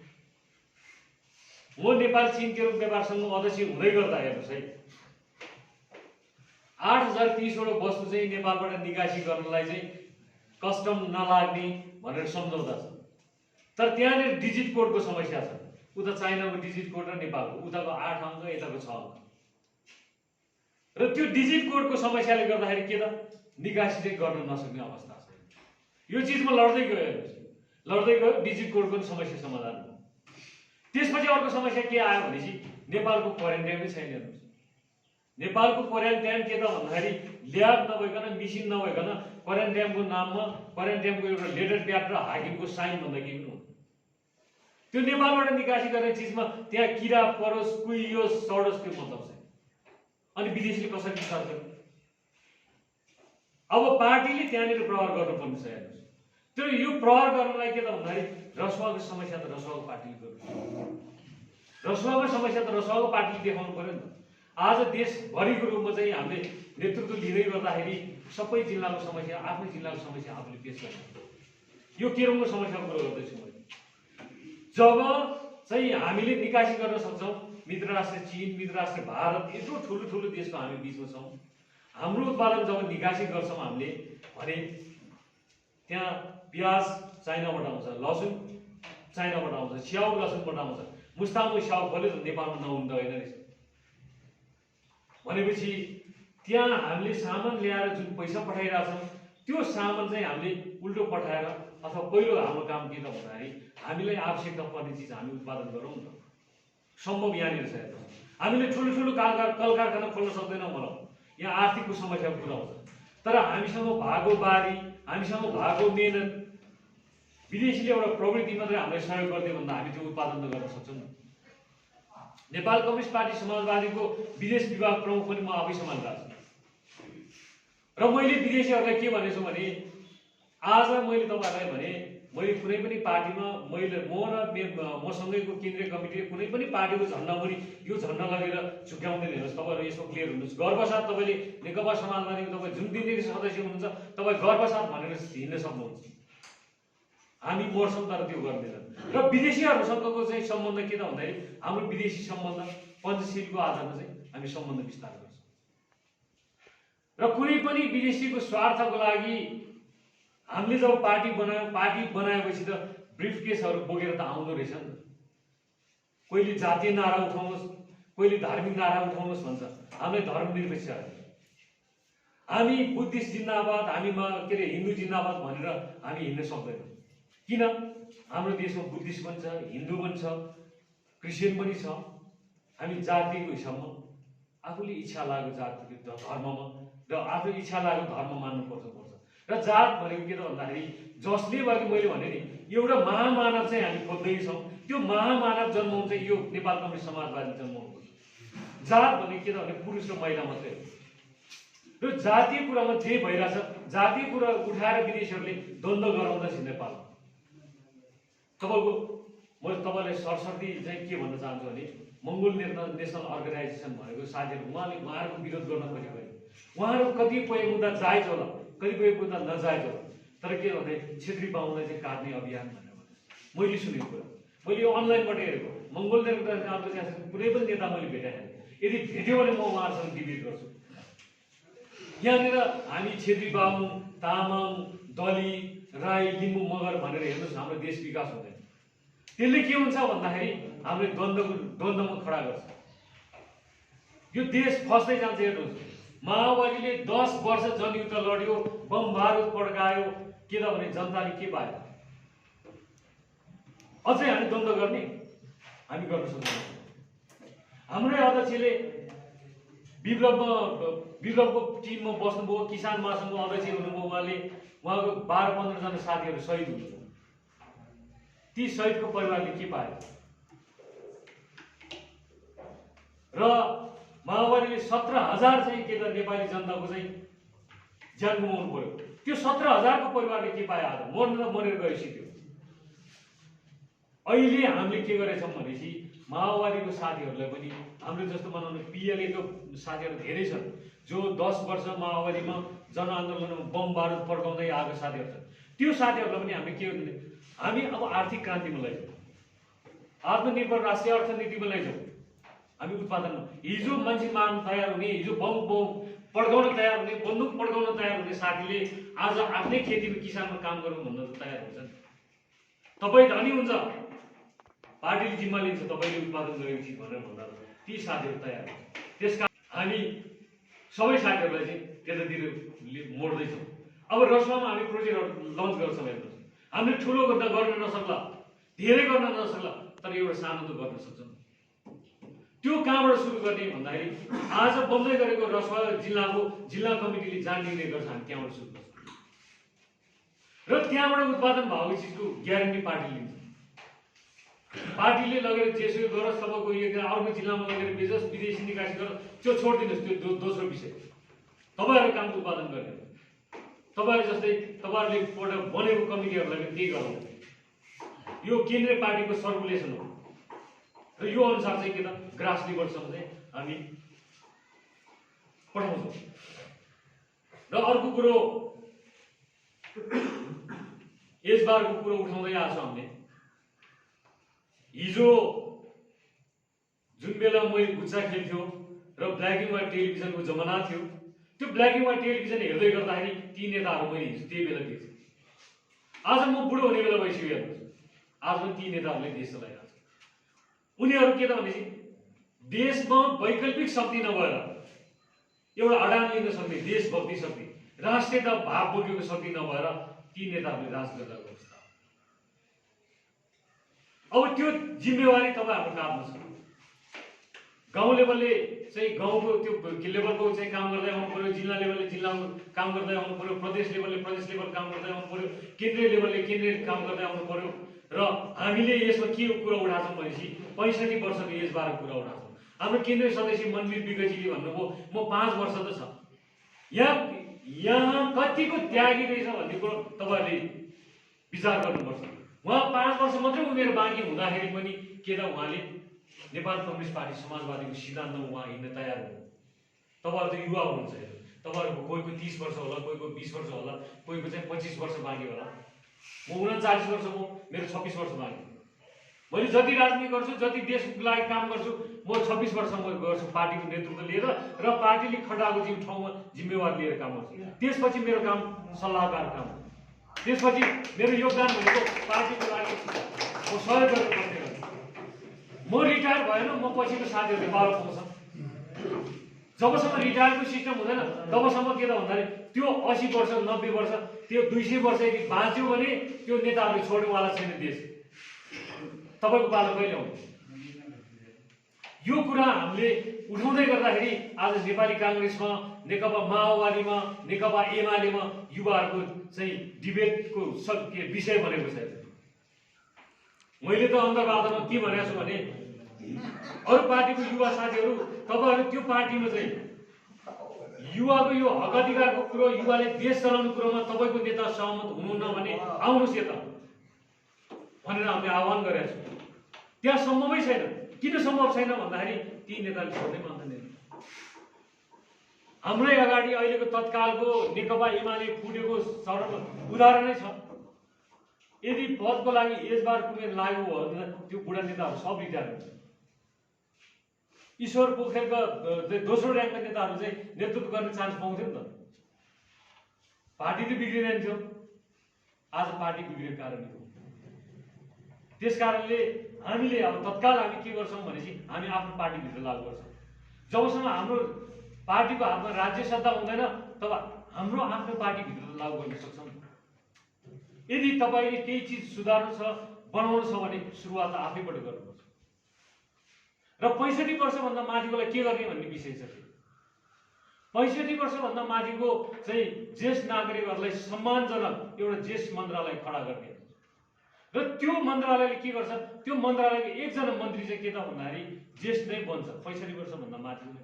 म नेपाल चीन तेल व्यापारसँग अध्यक्ष हुँदै गर्दा हेर्नुहोस् है, 8030 वटा वस्तु चाहिँ नेपालबाट निकासी गर्नलाई चाहिँ कस्टम नलाग्ने भनेर सम्झौता छ। तर त्यहाँनिर डिजिट कोडको समस्या छ। उता चाइनाको डिजिट कोड र नेपालको उताको 8 अङ्क यताको 6 अङ्क र त्यो डिजिट कोडको समस्याले गर्दाखेरि के त निकासी चाहिँ गर्न नसक्ने अवस्था छ। यो चिजमा लड्दै गयो हेर्नुहोस्, लड्दै गयो, डिजिट कोडको समस्या समाधान भयो। त्यसपछि अर्को समस्या के आयो भनेपछि नेपालको क्वारेन्टाइनै छैन। हेर्नुहोस् नेपालको क्वारेन्टाइन के त भन्दाखेरि ल्याब नभइकन मिसिन नभइकन क्वारेन्टाइनको नाममा क्वारेन्टाइनको एउटा लेटर प्याड र हाकिमको साइन भन्दा केही पनि हुँदैन। त्यो नेपालबाट निकासी गर्ने चिजमा त्यहाँ किरा परोस् कुहियोस् सडोस् त्यो मतलब छैन। अनि विदेशीले कसरी विश्वास गर्ने। अब पार्टीले त्यहाँनिर प्रहार गर्नुपर्ने छ। हेर्नुहोस् तर यो प्रहार गर्नलाई के त भन्दाखेरि रसुवाको समस्या त रसुवाको पार्टीले गर्नु, रसुवाको समस्या त रसुवाको पार्टीले देखाउनु पर्यो नि त। आज देशभरिको रूपमा चाहिँ हामीले नेतृत्व लिँदै गर्दाखेरि सबै जिल्लाको समस्या, आफ्नै जिल्लाको समस्या आफूले पेश गर्नु। यो केरमको समस्याको कुरो गर्दैछु मैले। जब चाहिँ हामीले निकासी गर्न सक्छौँ, मित्र राष्ट्र चीन, मित्र राष्ट्र भारत, यत्रो ठुलो ठुलो देशको हामी बिचमा छौँ, हाम्रो उत्पादन जब निकासी गर्छौँ हामीले भने त्यहाँ प्याज चाइनाबाट आउँछ, लसुन चाइनाबाट आउँछ, स्याउ लसुनबाट आउँछ, मुस्ताङको स्याउ खोल्यो त नेपालमा नहुँदा होइन रहेछ। भनेपछि त्यहाँ हामीले सामान ल्याएर जुन पैसा पठाइरहेछौँ त्यो सामान चाहिँ हामीले उल्टो पठाएर अथवा पहिलो हाम्रो काम के त भन्दाखेरि हामीलाई आवश्यकता पर्ने चिज हामी उत्पादन गरौँ न त। सम्भव यहाँनिर छ। हामीले ठुलो ठुलो कल कारखाना खोल्न सक्दैनौँ भनौँ, यहाँ आर्थिकको समस्याको कुरा आउँछ। तर हामीसँग भएको बारी, हामीसँग भएको मेहनत, विदेशीले एउटा प्रवृत्ति मात्रै हामीलाई सहयोग गर्दै भन्दा हामी त्यो उत्पादन त गर्न सक्छौँ। नेपाल कम्युनिस्ट पार्टी समाजवादीको विदेश विभाग प्रमुख पनि म आफै सम्हालिरहेको छु। र मैले विदेशीहरूलाई के भनेछु भने आज मैले तपाईँहरूलाई भने मैले कुनै पनि पार्टीमा म र मसँगैको केन्द्रीय कमिटीले कुनै पनि पार्टीको झन्डा मुनि यो झन्डा लगेर झुक्याउँदैन। हेर्नुहोस्, तपाईँहरू यसो क्लियर हुनुहोस्। गर्वसाथ तपाईँले नेकपा समाजवादीको तपाईँ जुन दिनदेखि सदस्य हुनुहुन्छ तपाईँ गर्वसाथ भनेर हिँड्न सक्नुहुन्छ। हामी मर्छौँ तर त्यो गर्दैनौँ। र विदेशीहरूसँगको चाहिँ सम्बन्ध के त भन्दाखेरि हाम्रो विदेशी सम्बन्ध पञ्चशीलको आधारमा चाहिँ हामी सम्बन्ध विस्तार गर्छौँ। र कुनै पनि विदेशीको स्वार्थको लागि हामीले जब पार्टी बनाएपछि त ब्रिफ केसहरू बोकेर त आउँदो रहेछ नि त। कोहीले जातीय नारा उठाउनुहोस्, कोहीले धार्मिक नारा उठाउनुहोस् भन्छ। हामीलाई धर्मनिरपेक्ष हामी बुद्धिस्ट जिन्दाबाद, हामी के अरे हिन्दू जिन्दाबाद भनेर हामी हिँड्न सक्दैनौँ। किन? हाम्रो देशमा बुद्धिस्ट पनि छ, हिन्दू पनि छ, क्रिस्चियन पनि छ। हामी जातिको हिसाबमा आफूले इच्छा लागेको जातिको धर्ममा र आफूले इच्छा लागेको धर्म मान्नुपर्छ। र जात भनेको के त भन्दाखेरि जसले भयो मैले भने नि एउटा महामानव चाहिँ हामी खोज्दैछौँ। त्यो महामानव जन्माउनु चाहिँ यो नेपाल कम्युनिस्ट समाजवादी जन्माउनु। जात भनेको के त भने पुरुष र महिला मात्रै हो। र जातीय कुरामा जे भइरहेछ, जातीय कुरा उठाएर विदेशीहरूले द्वन्द्व गराउँदैछ नेपालमा। तपाईँको म तपाईँलाई सरस्वती चाहिँ के भन्न चाहन्छु भने मङ्गोल नेसनल अर्गनाइजेसन भनेको साथीहरू उहाँहरूको विरोध गर्न खोजेको होइन। उहाँहरू कतिपय मुद्दा जायज होला, कतिपय मुद्दा नजायज होला, तर के भने क्षेत्री बाहुनलाई चाहिँ काट्ने अभियान भनेर मैले सुनेको कुरा, मैले यो अनलाइनबाट हेरेको। मङ्गोल अर्गनाइजेसन कुनै पनि नेता मैले भेटाएँ, यदि भेट्यो भने म उहाँहरूसँग डिबेट गर्छु। यहाँनिर हामी क्षेत्री बाहुन, तामाङ, दलित, राई, लिम्बू, मगर भनेर हेर्नुहोस्, हाम्रो देश विकास हुँदैन। त्यसले के हुन्छ भन्दाखेरि हामीले द्वन्द्वमा खडा गर्छ। यो देश फस्दै जान्छ। हेर्नुहोस्, माओवादीले 10 वर्ष जनयुद्ध लड्यो, बम बारुद पड्कायो, के त भने जनताले के पायो? अझै हामी द्वन्द्व गर्ने? हामी गर्न सक्दैनौँ। हाम्रै अध्यक्षले विप्लवको टिममा बस्नुभयो, किसान महासङ्घको अध्यक्ष हुनुभयो। उहाँको 12-15 जना साथीहरू शहीद हुनुभयो। ती शहीदको परिवारले के पायो? र माओवादीले 17,000 चाहिँ के त नेपाली जनताको चाहिँ ज्यान गुमाउनु पर्यो। त्यो 17,000 को परिवारले के पायो? आज मरेर गइसक्यो। अहिले हामीले के गरेछौँ भनेपछि माओवादीको साथीहरूलाई पनि हाम्रो जस्तो बनाउने पिएलएको साथीहरू धेरै छन् जो 10 वर्ष माओवादीमा जनआन्दोलनमा बम बारुद पड्काउँदै आएको साथीहरू छन्। त्यो साथीहरूलाई पनि हामीले के गर्ने? हामी अब आर्थिक क्रान्तिमा लैजाउँ, आत्मनिर्भर राष्ट्रिय अर्थनीतिमा लैजाउँ। हामी उत्पादनमा हिजो मान्छे मार्न तयार हुने, हिजो बम पड्काउन तयार हुने, बन्दुक पड्काउन तयार हुने साथीले आज आफ्नै खेतीमा किसानमा काम गरौँ भन्न तयार हुन्छन्। तपाईँ धनी हुन्छ, पार्टीले जिम्मा लिन्छ तपाईँले उत्पादन गरेको चिज भनेर भन्दा ती साथीहरू तयार हुन्छ। त्यसकारण हामी सबै साथीहरूलाई चाहिँ त्यतातिर मोड्दैछौँ। अब रसुवामा हामी प्रोजेक्टहरू लन्च गर्छौँ। हेर्नुहोस्, हामीले ठुलो गर्न नसक्ला, धेरै गर्न नसक्ला, तर एउटा सानो त गर्न सक्छौँ। त्यो कहाँबाट सुरु गर्ने भन्दाखेरि आज बन्दै गरेको रसुवा जिल्लाको जिल्ला कमिटीले जान लिने गर्छ। हामी त्यहाँबाट सुरु गर्छौँ र त्यहाँबाट उत्पादन भएको चिजको ग्यारेन्टी पार्टी लिन्छ। पार्टीले लगेर जेसुकै गरोस्, तपाईँको यो अर्को जिल्लामा लगेर बेचोस्, विदेशी निकासी गरोस्, त्यो छोडिदिनुहोस्। त्यो दोस्रो विषय। तपाईँहरू काम उत्पादन गर्ने तपाईहरु जस्तै तपाईहरुले एउटा बनेको कमिटीहरुलाई पनि त्यही गराउनु। यो केन्द्रीय पार्टीको सर्कुलेसन हो र यो अनुसार चाहिँ के त ग्रास लेभलसम्म चाहिँ हामी पठाउँछौँ। र अर्को कुरो एजबारको कुरो उठाउँदै आएको छ हामीले। हिजो जुन बेला मैले गुच्चा खेल्थ्यो र ब्ल्याक एन्ड व्हाइट टेलिभिजनको जमाना थियो, त्यो ब्ल्याक एन्ड व्हाइट टेलिभिजन हेर्दै गर्दाखेरि ती नेताहरू मैले हिजो त्यही बेला देखेँ। आज म बुढो हुने बेला भइसक्यो हेर्नुहोस्, आज पनि ती नेताहरूले देश चलाइरहेको छ। उनीहरू के त भनेपछि देशमा वैकल्पिक शक्ति नभएर एउटा अडान लिन सक्ने, देशभक्ति शक्ति, राष्ट्रियता भाव बोकेको शक्ति नभएर ती नेताहरूले राज गरिरहेको अवस्था। अब त्यो जिम्मेवारी तपाईहरुको काँधमा छ। गाउँ लेभलले चाहिँ गाउँको त्यो लेभलको चाहिँ काम गर्दै आउनु पर्यो, जिल्ला लेभलले जिल्लाको काम गर्दै आउनु पर्यो, प्रदेश लेभलले प्रदेश लेभल काम गर्दै आउनु पर्यो, केन्द्रीय लेभलले केन्द्रीय काम गर्दै आउनु पर्यो। र हामीले यसमा के कुरा उठाउँछौँ भनेपछि 65 वर्षको एजबारको कुरा उठाउँछौँ। हाम्रो केन्द्रीय सदस्य मनवीर विगजीले भन्नुभयो म 5 वर्ष त छ, यहाँ कतिको त्यागी रहेछ भन्ने कुरो तपाईहरुले विचार गर्नुपर्छ। उहाँ 5 वर्ष मात्रै उमेर बाँकी हुँदाखेरि पनि के त उहाँले नेपाल कम्युनिस्ट पार्टी समाजवादीको सिद्धान्तमा उहाँ हिँड्न तयार हुनु। तपाईहरु त युवा हुनुहुन्छ, तपाईहरुको कोहीको 30 वर्ष होला, कोहीको 20 वर्ष होला, कोहीको चाहिँ 25 वर्ष बाँकी होला। म 39 वर्षको, मेरो 26 वर्ष बाँकी। मैले जति राजनीति गर्छु, जति देशको लागि काम गर्छु, म 26 वर्षसम्म गर्छु पार्टीको नेतृत्व लिएर र पार्टीले खटाएको ठाउँमा जिम्मेवारी लिएर काम गर्छु। त्यसपछि मेरो काम सल्लाहकार काम, त्यसपछि मेरो योगदान भनेको पार्टीको लागि म सहयोग गरेर बस्ने गर्छु। म रिटायर भएन, म पछिको साथीहरूले पालो पाउँछ। जबसम्म रिटायरको सिस्टम हुँदैन तबसम्म के त भन्दाखेरि त्यो 80 वर्ष 90 वर्ष त्यो 200 वर्ष यदि बाँच्यो भने त्यो नेताहरूले छोड्नेवाला छैन देश। तपाईको पालो कहिले आउँछ? यो कुरा हामीले उठाउँदै गर्दाखेरि आज नेपाली कांग्रेसमा, नेकपा माओवादीमा, नेकपा एमालेमा युवाहरूको चाहिँ डिबेटको विषय बनेको छ। मैले त अन्तर्वार्तामा के भनेको छु भने अरू पार्टीको युवा साथीहरू तपाईहरु त्यो पार्टीमा चाहिँ युवाको यो हक अधिकारको कुरो, युवाले देश चलाउने कुरोमा तपाईको नेता सहमत हुनुहुन्न भने आउनुस् यता भनेर हामीले आह्वान गरेका छौँ। त्यहाँ सम्भवै छैन। किन सम्भव छैन भन्दाखेरि ती नेताले छोड्दै मान्दैनन्। हाम्रै अगाडि अहिलेको तत्कालको नेकपा एमाले फुटेको उदाहरणै छ। यदि पदको लागि एजबार उमेर लागू भयो भने त्यो बुढा नेताहरू सब रिटायर हुन्छ। ईश्वर पोखरेलका दोस्रो र्याङ्कका नेताहरू चाहिँ नेतृत्व गर्ने चान्स पाउँथ्यो नि त। पार्टी त बिग्रिँदैन थियो, आज पार्टी बिग्रेको कारणले हो। त्यसकारणले हामीले अब तत्काल हामी के गर्छौँ भनेपछि हामी आफ्नो पार्टीभित्र लागू गर्छौँ। जबसम्म हाम्रो पार्टीको हातमा राज्य सत्ता हुँदैन तब हाम्रो आफ्नो पार्टीभित्र लागू गर्न सक्छौँ। यदि तपाईले केही चिज सुधार्नु छ, बनाउनु छ भने सुरुवात आफैबाट गर्नुपर्छ। र 65 वर्षभन्दा माथिकोलाई के गर्ने भन्ने विषय छ। 65 वर्षभन्दा माथिको चाहिँ ज्येष्ठ नागरिकहरूलाई सम्मानजनक एउटा ज्येष्ठ मन्त्रालय खडा गर्ने र त्यो मन्त्रालयले के गर्छ, त्यो मन्त्रालयको एकजना मन्त्री चाहिँ के त भन्दाखेरि ज्येष्ठ नै बन्छ 65 वर्षभन्दा माथिको।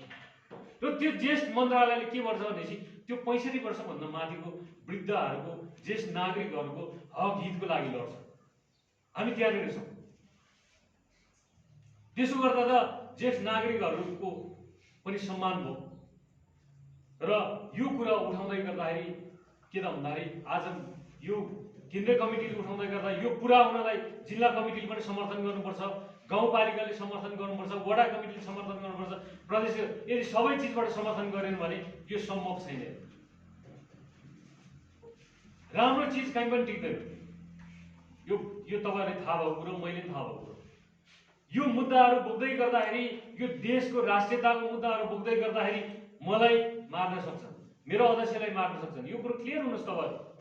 र त्यो ज्येष्ठ मन्त्रालयले के गर्छ भनेपछि त्यो 65 वर्षभन्दा माथिको वृद्धहरूको, ज्येष्ठ नागरिकहरूको हक हितको लागि लड्छ। हामी त्यहाँनिर छौँ। त्यसो गर्दा त ज्येष्ठ नागरिकहरूको पनि सम्मान भयो। र यो कुरा उठाउँदै गर्दाखेरि के त भन्दाखेरि आज यो केन्द्रीय कमिटीले उठाउँदै गर्दा यो पुरा हुनलाई जिल्ला कमिटीले पनि समर्थन गर्नुपर्छ, गाउँपालिकाले समर्थन गर्नुपर्छ, वडा कमिटीले समर्थन गर्नुपर्छ, प्रदेश। यदि सबै चिजबाट समर्थन गरेन भने यो सम्भव छैन। राम्रो चिज कहीँ पनि टिक्दैन। यो तपाईहरुलाई थाहा भएको कुरो, मैले पनि थाहा भएको कुरो। यो मुद्दाहरू बोक्दै गर्दाखेरि, यो देशको राष्ट्रियताको मुद्दाहरू बोक्दै गर्दाखेरि मलाई मार्न सक्छन्, मेरो अध्यक्षलाई मार्न सक्छन्। यो कुरो क्लियर हुनुहोस् तपाईहरु।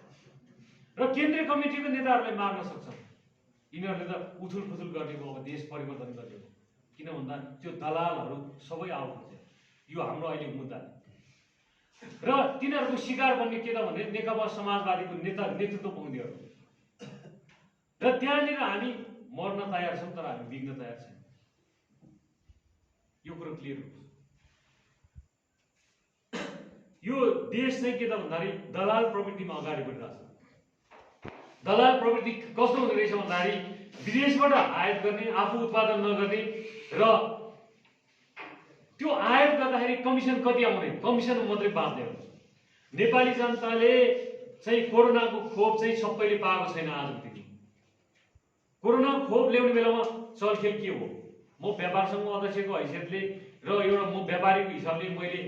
र केन्द्रीय कमिटीको नेताहरूलाई मार्न सक्छन्। यिनीहरूले त उथुल फुथुल गर्ने भयो, अब देश परिवर्तन गर्ने हो। किन भन्दा त्यो दलालहरू सबै आउट हुन्छ। यो हाम्रो अहिले मुद्दा र तिनीहरूको शिकार बन्ने के त भने नेकपा समाजवादीको नेतृत्व पाउनेहरू। र त्यहाँनिर हामी मर्न तयार छौँ, तर हामी बिग्न तयार छैनौँ। यो कुरो क्लियर हुन्छ। यो देश चाहिँ के त भन्दाखेरि दलाल प्रवृत्तिमा अगाडि बढिरहेछ। दलाल प्रवृत्ति कस्तो हुँदो रहेछ भन्दाखेरि विदेशबाट आयात गर्ने, आफू उत्पादन नगर्ने र त्यो आयात गर्दाखेरि कमिसन कति आउने, कमिसन मात्रै बाँच्ने हुन्छ। नेपाली जनताले चाहिँ कोरोनाको खोप चाहिँ सबैले पाएको छैन आजदेखि। कोरोना खोप ल्याउने बेलामा चलखेल के हो, म व्यापार सङ्घ अध्यक्षको हैसियतले र एउटा म व्यापारीको हिसाबले मैले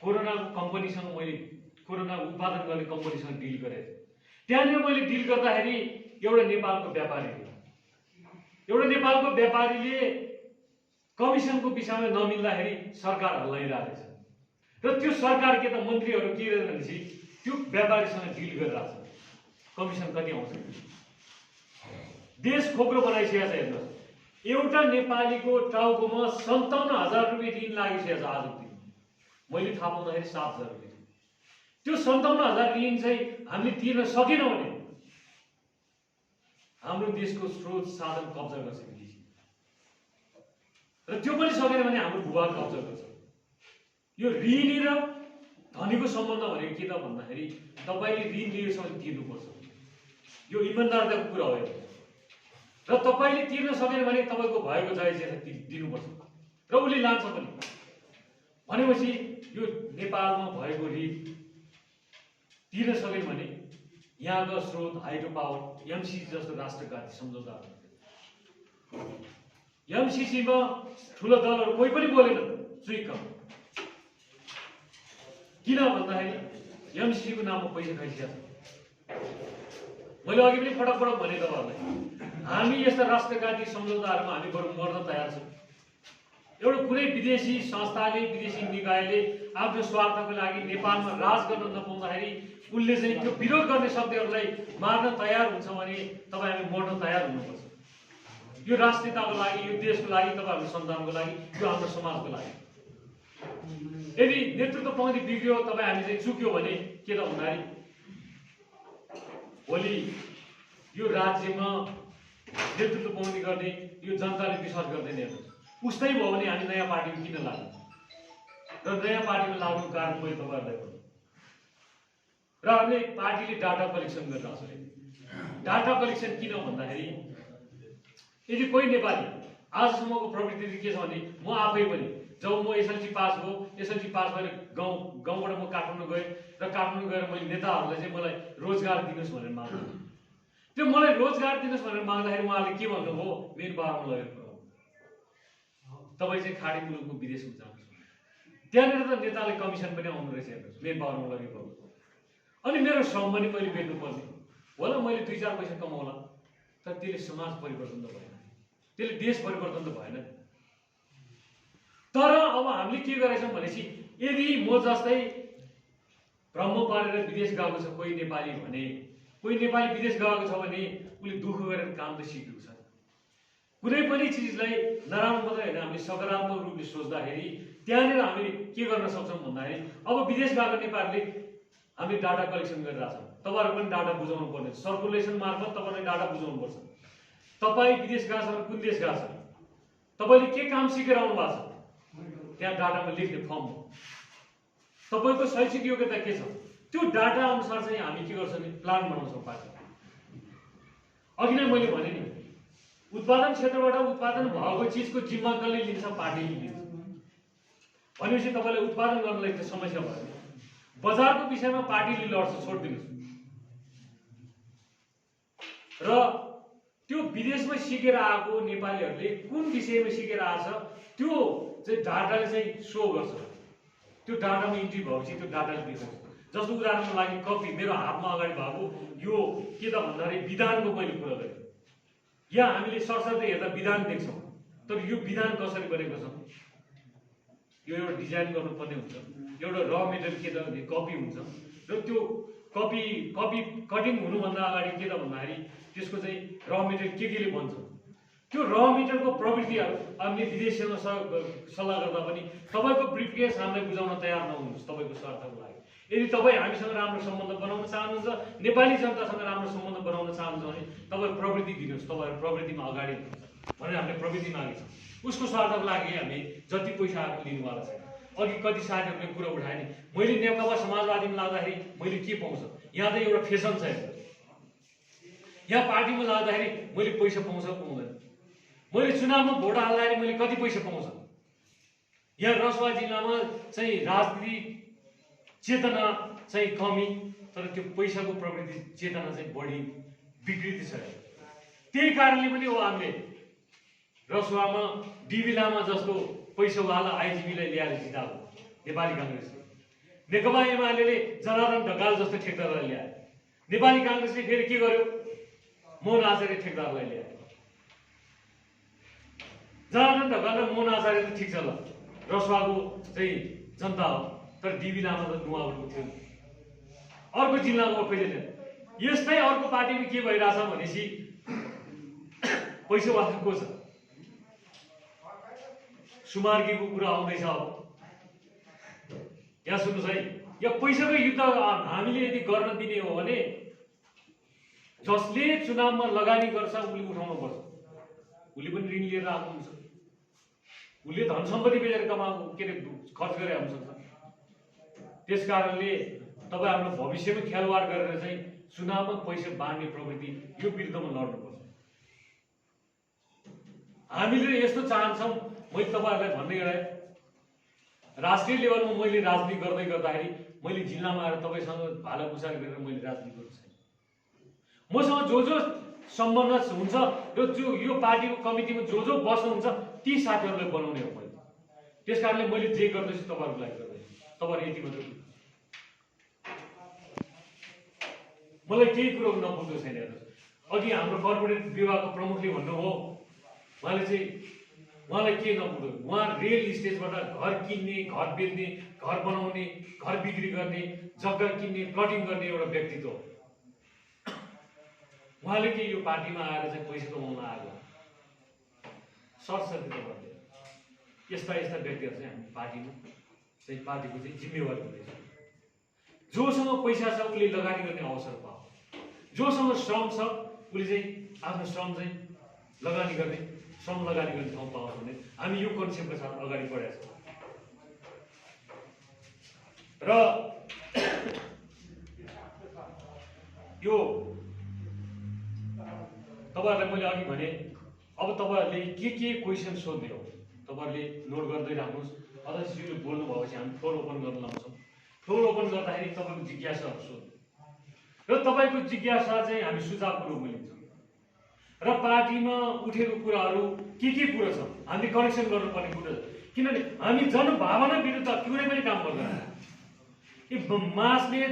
कोरोनाको कम्पनीसँग मैले कोरोना उत्पादन गर्ने कम्पनीसँग डिल गरेँ। त्यहाँनिर मैले डिल गर्दाखेरि एउटा नेपालको व्यापारीले कमिसनको विषयमा नमिल्दाखेरि सरकार हल्लाइरहेको छ र त्यो सरकार के त मन्त्रीहरू के भनेपछि त्यो व्यापारीसँग डिल गरिरहेछ कमिसन कति आउँछ। देश खोक्रो बनाइसकेको छ। हेर्नुहोस्, एउटा नेपालीको टाउकोमा 57,000 रुपियाँ ऋण लागिसकेको छ आजको दिन। मैले थाहा पाउँदाखेरि 7,000 रुपियाँ। त्यो 57,000 ऋण चाहिँ हामीले तिर्न सकेनौँ भने हाम्रो देशको स्रोत साधन कब्जा गर्छ विदेशी, र त्यो पनि सकेन भने हाम्रो भूभाग कब्जा गर्छ। यो ऋणी र धनीको सम्बन्ध भनेको के त भन्दाखेरि तपाईँले ऋण लिएको छ भने तिर्नुपर्छ, यो इमान्दारताको कुरा हो। र तपाईँले तिर्न सकेन भने तपाईँको भएको जायज दिनुपर्छ र उसले लान्छ पनि। भनेपछि यो नेपालमा भएको ऋण तिर्न सकेन भने यहाँको स्रोत हाइड्रो पावर एमसिसी जस्तो राष्ट्रघाती सम्झौता, एमसिसीमा ठुलो दलहरू कोही पनि बोलेन चुइक। किन भन्दाखेरि एमसिसीको नाममा पैसा खाइसकेको छ। मैले अघि पनि पटक पटक भने तपाईँहरूलाई, हामी यस्ता राष्ट्रघाती सम्झौताहरूमा हामी बरु मर्न तयार छौँ। एउटा कुनै विदेशी संस्थाले, विदेशी निकायले आफ्नो स्वार्थको लागि नेपालमा राज गर्न नपाउँदाखेरि उसले चाहिँ त्यो विरोध गर्ने शक्तिहरूलाई मार्न तयार हुन्छ भने तपाईँ हामी मर्न तयार हुनुपर्छ। यो राष्ट्रियताको लागि, यो देशको लागि, तपाईँहरूको सन्तानको लागि, यो हाम्रो समाजको लागि। यदि नेतृत्व पङ्क्ति बिग्रियो, तपाईँ हामी चाहिँ चुक्यो भने के त भन्दाखेरि भोलि यो राज्यमा नेतृत्व पङ्क्ति गर्ने यो जनताले विश्वास गर्दैन। हेर्नुहोस्, उस्तै भयो भने हामी नयाँ पार्टीमा किन लाग्नु, र नयाँ पार्टीमा लाग्नुको कारण मैले तपाईँहरूलाई भन्नु। र हामीले पार्टीले डाटा कलेक्सन गरिरहेको छ। डाटा कलेक्सन किन भन्दाखेरि यदि कोही नेपाली आजसम्मको प्रवृत्ति के छ भने म आफै पनि जब म एसएलसी पास भयो, एसएलसी पास भएर गाउँबाट म काठमाडौँ गएँ र काठमाडौँ गएर मैले नेताहरूलाई चाहिँ मलाई रोजगार दिनुहोस् भनेर माग्छु। त्यो मलाई रोजगार दिनुहोस् भनेर माग्दाखेरि उहाँले के भन्नुभयो, मेन पावरमा लगेर पुऱ्याउनु, तपाईँ चाहिँ खाडी मुलुकको विदेशमा जानुहोस्। त्यहाँनिर त नेताले कमिसन पनि आउनु रहेछ। हेर्नुहोस्, मेन पावरमा लगेर पुऱ्याउनु। अनि मेरो श्रम पनि मैले बेच्नु पर्ने होला, मैले 2-4 पैसा कमाउला, तर त्यसले समाज परिवर्तन त भएन, त्यसले देश परिवर्तन त भएन। तर अब हामीले के गरेछौँ भनेपछि यदि म जस्तै भ्रम पारेर विदेश गएको छ कोही नेपाली भने, कोही नेपाली विदेश गएको छ भने उसले दुःख गरेर काम त सिकेको छ। कुनै पनि चिजलाई नराम्रो मात्रै होइन, हामीले सकारात्मक रूपले सोच्दाखेरि त्यहाँनिर हामीले के गर्न सक्छौँ भन्दाखेरि अब विदेश गएको नेपालीले हामीले डाटा कलेक्सन गरिरहेछौँ। तपाईँहरू पनि डाटा बुझाउनु पर्ने, सर्कुलेसन मार्फत तपाईँले डाटा बुझाउनुपर्छ। तपाईँ विदेश गएको छ भने कुन देश गएको छ, तपाईँले के काम सिकेर आउनु भएको छ, त्यहाँ डाटामा लेख्ने फर्म हो। तपाईँको शैक्षिक योग्यता के छ, त्यो डाटा अनुसार चाहिँ हामी के गर्छौँ भने प्लान बनाउँछौँ पार्टी। अघि नै मैले भने नि, उत्पादन क्षेत्रबाट उत्पादन भएको चिजको जिम्मा कसले लिन्छ, पार्टीले लिन्छ। भनेपछि तपाईँलाई उत्पादन गर्नलाई त्यो समस्या भयो। बजारको विषयमा पार्टीले लड्छ, छोडिदिनुहोस्। र त्यो विदेशमा सिकेर आएको नेपालीहरूले कुन विषयमा सिकेर आएको छ त्यो चाहिँ डाटाले चाहिँ सो गर्छ। त्यो डाटामा इन्ट्री भएपछि त्यो डाटाले देखाउँछ। जस्तो उदाहरणको लागि कपी मेरो हातमा अगाडि भएको यो के त भन्दाखेरि विधानको मैले कुरा गरेँ। यहाँ हामीले सरसर्दै हेर्दा विधान देख्छौँ, तर यो विधान कसरी बनेको छ, यो एउटा डिजाइन गर्नुपर्ने हुन्छ। एउटा र मेटेरियल के त भने कपी हुन्छ, र त्यो कपी कटिङ हुनुभन्दा अगाडि के त भन्दाखेरि त्यसको चाहिँ र मेटेरियल केले बन्छ, त्यो र मेटेरियलको प्रवृत्तिहरू हामीले विदेशीसँग सल्लाह गर्दा पनि तपाईँको ब्रिफकेस हामीलाई बुझाउन तयार नहुनुहोस्। तपाईँको स्वार्थको लागि यदि तपाईँ हामीसँग राम्रो सम्बन्ध बनाउन चाहनुहुन्छ, नेपाली जनतासँग राम्रो सम्बन्ध बनाउन चाहनुहुन्छ भने तपाईँ प्रवृत्ति दिनुहोस्, तपाईँहरू प्रवृत्तिमा अगाडि हुनुहुन्छ भनेर हामीले प्रवृत्ति मागेको छ। उसको स्वार्थको लागि हामी जति पैसा लिनुवाला छ। अघि कति साथीहरूले कुरा उठाए नि मैले नेकपा समाजवादीमा लाग्दाखेरि मैले के पाउँछ यहाँ त एउटा फेसन छ यहाँ पार्टीमा लाग्दाखेरि मैले पैसा पाउँछ पाउँदैन मैले चुनावमा भोट हाल्दाखेरि मैले कति पैसा पाउँछ यहाँ रसुवा जिल्लामा चाहिँ राजनीतिक चेतना चाहिँ कमी तर त्यो पैसाको प्रवृत्ति चेतना चाहिँ बढी विकृति छ त्यही कारणले पनि हो हामीले रसुवामा डिबी लामा जस्तो पैसावाला आइजिबीलाई ल्याएर जिताएको नेपाली काङ्ग्रेसले नेकपा एमाले जनार्दन ढकाल जस्तो ठेकदारलाई ल्यायो नेपाली काङ्ग्रेसले फेरि के गर्यो मोहन आचार्य ठेकदारलाई ल्यायो जनार्दन ढकाल र मोहन आचार्य त ठिक छ ल रसुवाको चाहिँ जनता हो तर डिबी लामा त नुहावटको थियो अर्को जिल्लाको कहिले थिएन यस्तै अर्को पार्टीमा के भइरहेछ भनेपछि पैसावाला को छ सुमार्गीको कुरा आउँदैछ अब यहाँ सुन्नुहोस् है यो पैसाको युद्ध हामीले यदि गर्न दिने हो भने जसले चुनावमा लगानी गर्छ उसले उठाउनु पर्छ उसले पनि ऋण लिएर आएको हुन्छ उसले धन सम्पत्ति बेचेर कमाएको के अरे खर्च गरे हुन्छ त्यस कारणले तपाईँ हाम्रो भविष्यमा खेलवाड गरेर चाहिँ चुनावमा पैसा बाँड्ने प्रवृत्ति यो विरुद्धमा लड्नुपर्छ हामीले यस्तो चाहन्छौँ मैले तपाईँहरूलाई भन्दै गएँ राष्ट्रिय लेभलमा मैले राजनीति गर्दै गर्दाखेरि मैले जिल्लामा आएर तपाईँसँग भालाकुसा गरेर मैले राजनीति गर्छु छैन मसँग जो सम्बन्ध हुन्छ र जो यो पार्टीको कमिटीमा जो बस्नुहुन्छ ती साथीहरूलाई बनाउने हो मैले त्यस कारणले मैले जे गर्दैछु तपाईँहरूको लागि गर्दैछु तपाईँहरू यति मात्र मलाई केही कुरो नबुझ्नु छैन अघि हाम्रो कर्पोरेट विभागको प्रमुखले भन्नुभयो उहाँलाई के नबुझ्नु उहाँ रियल इस्टेटबाट घर किन्ने घर बेच्ने घर बनाउने घर बिक्री गर्ने जग्गा किन्ने प्लटिङ गर्ने एउटा व्यक्तित्व हो उहाँले के यो पार्टीमा आएर चाहिँ पैसा कमाउन आएको सर्ट सर्किट गर्दै यस्ता व्यक्तिहरू चाहिँ हामी पार्टीमा चाहिँ पार्टीको चाहिँ जिम्मेवारी हुँदैछ जोसँग पैसा छ उसले लगानी गर्ने अवसर पाओ जोसँग श्रम छ उसले चाहिँ आफ्नो श्रम चाहिँ लगानी गर्ने ठाउँ पाओस् भने हामी यो कन्सेप्टको साथ अगाडि बढेका छौँ र यो तपाईँहरूलाई मैले अघि भने अब तपाईँहरूले के क्वेसन सोध्ने हो तपाईँहरूले नोट गर्दै राख्नुहोस् अध्यक्षज्यूले बोल्नु भएपछि हामी फ्लोर ओपन गर्न लाउँछौँ फ्लोर ओपन गर्दाखेरि तपाईँको जिज्ञासाहरू सोध्नु र तपाईँको जिज्ञासा चाहिँ हामी सुझावको रूपमा लिन्छौँ र पार्टीमा उठेको कुराहरू के कुरा छ हामीले करेक्सन गर्नुपर्ने कुरा छ किनभने हामी जनभावना विरुद्ध कुनै पनि काम गर्दैन मासले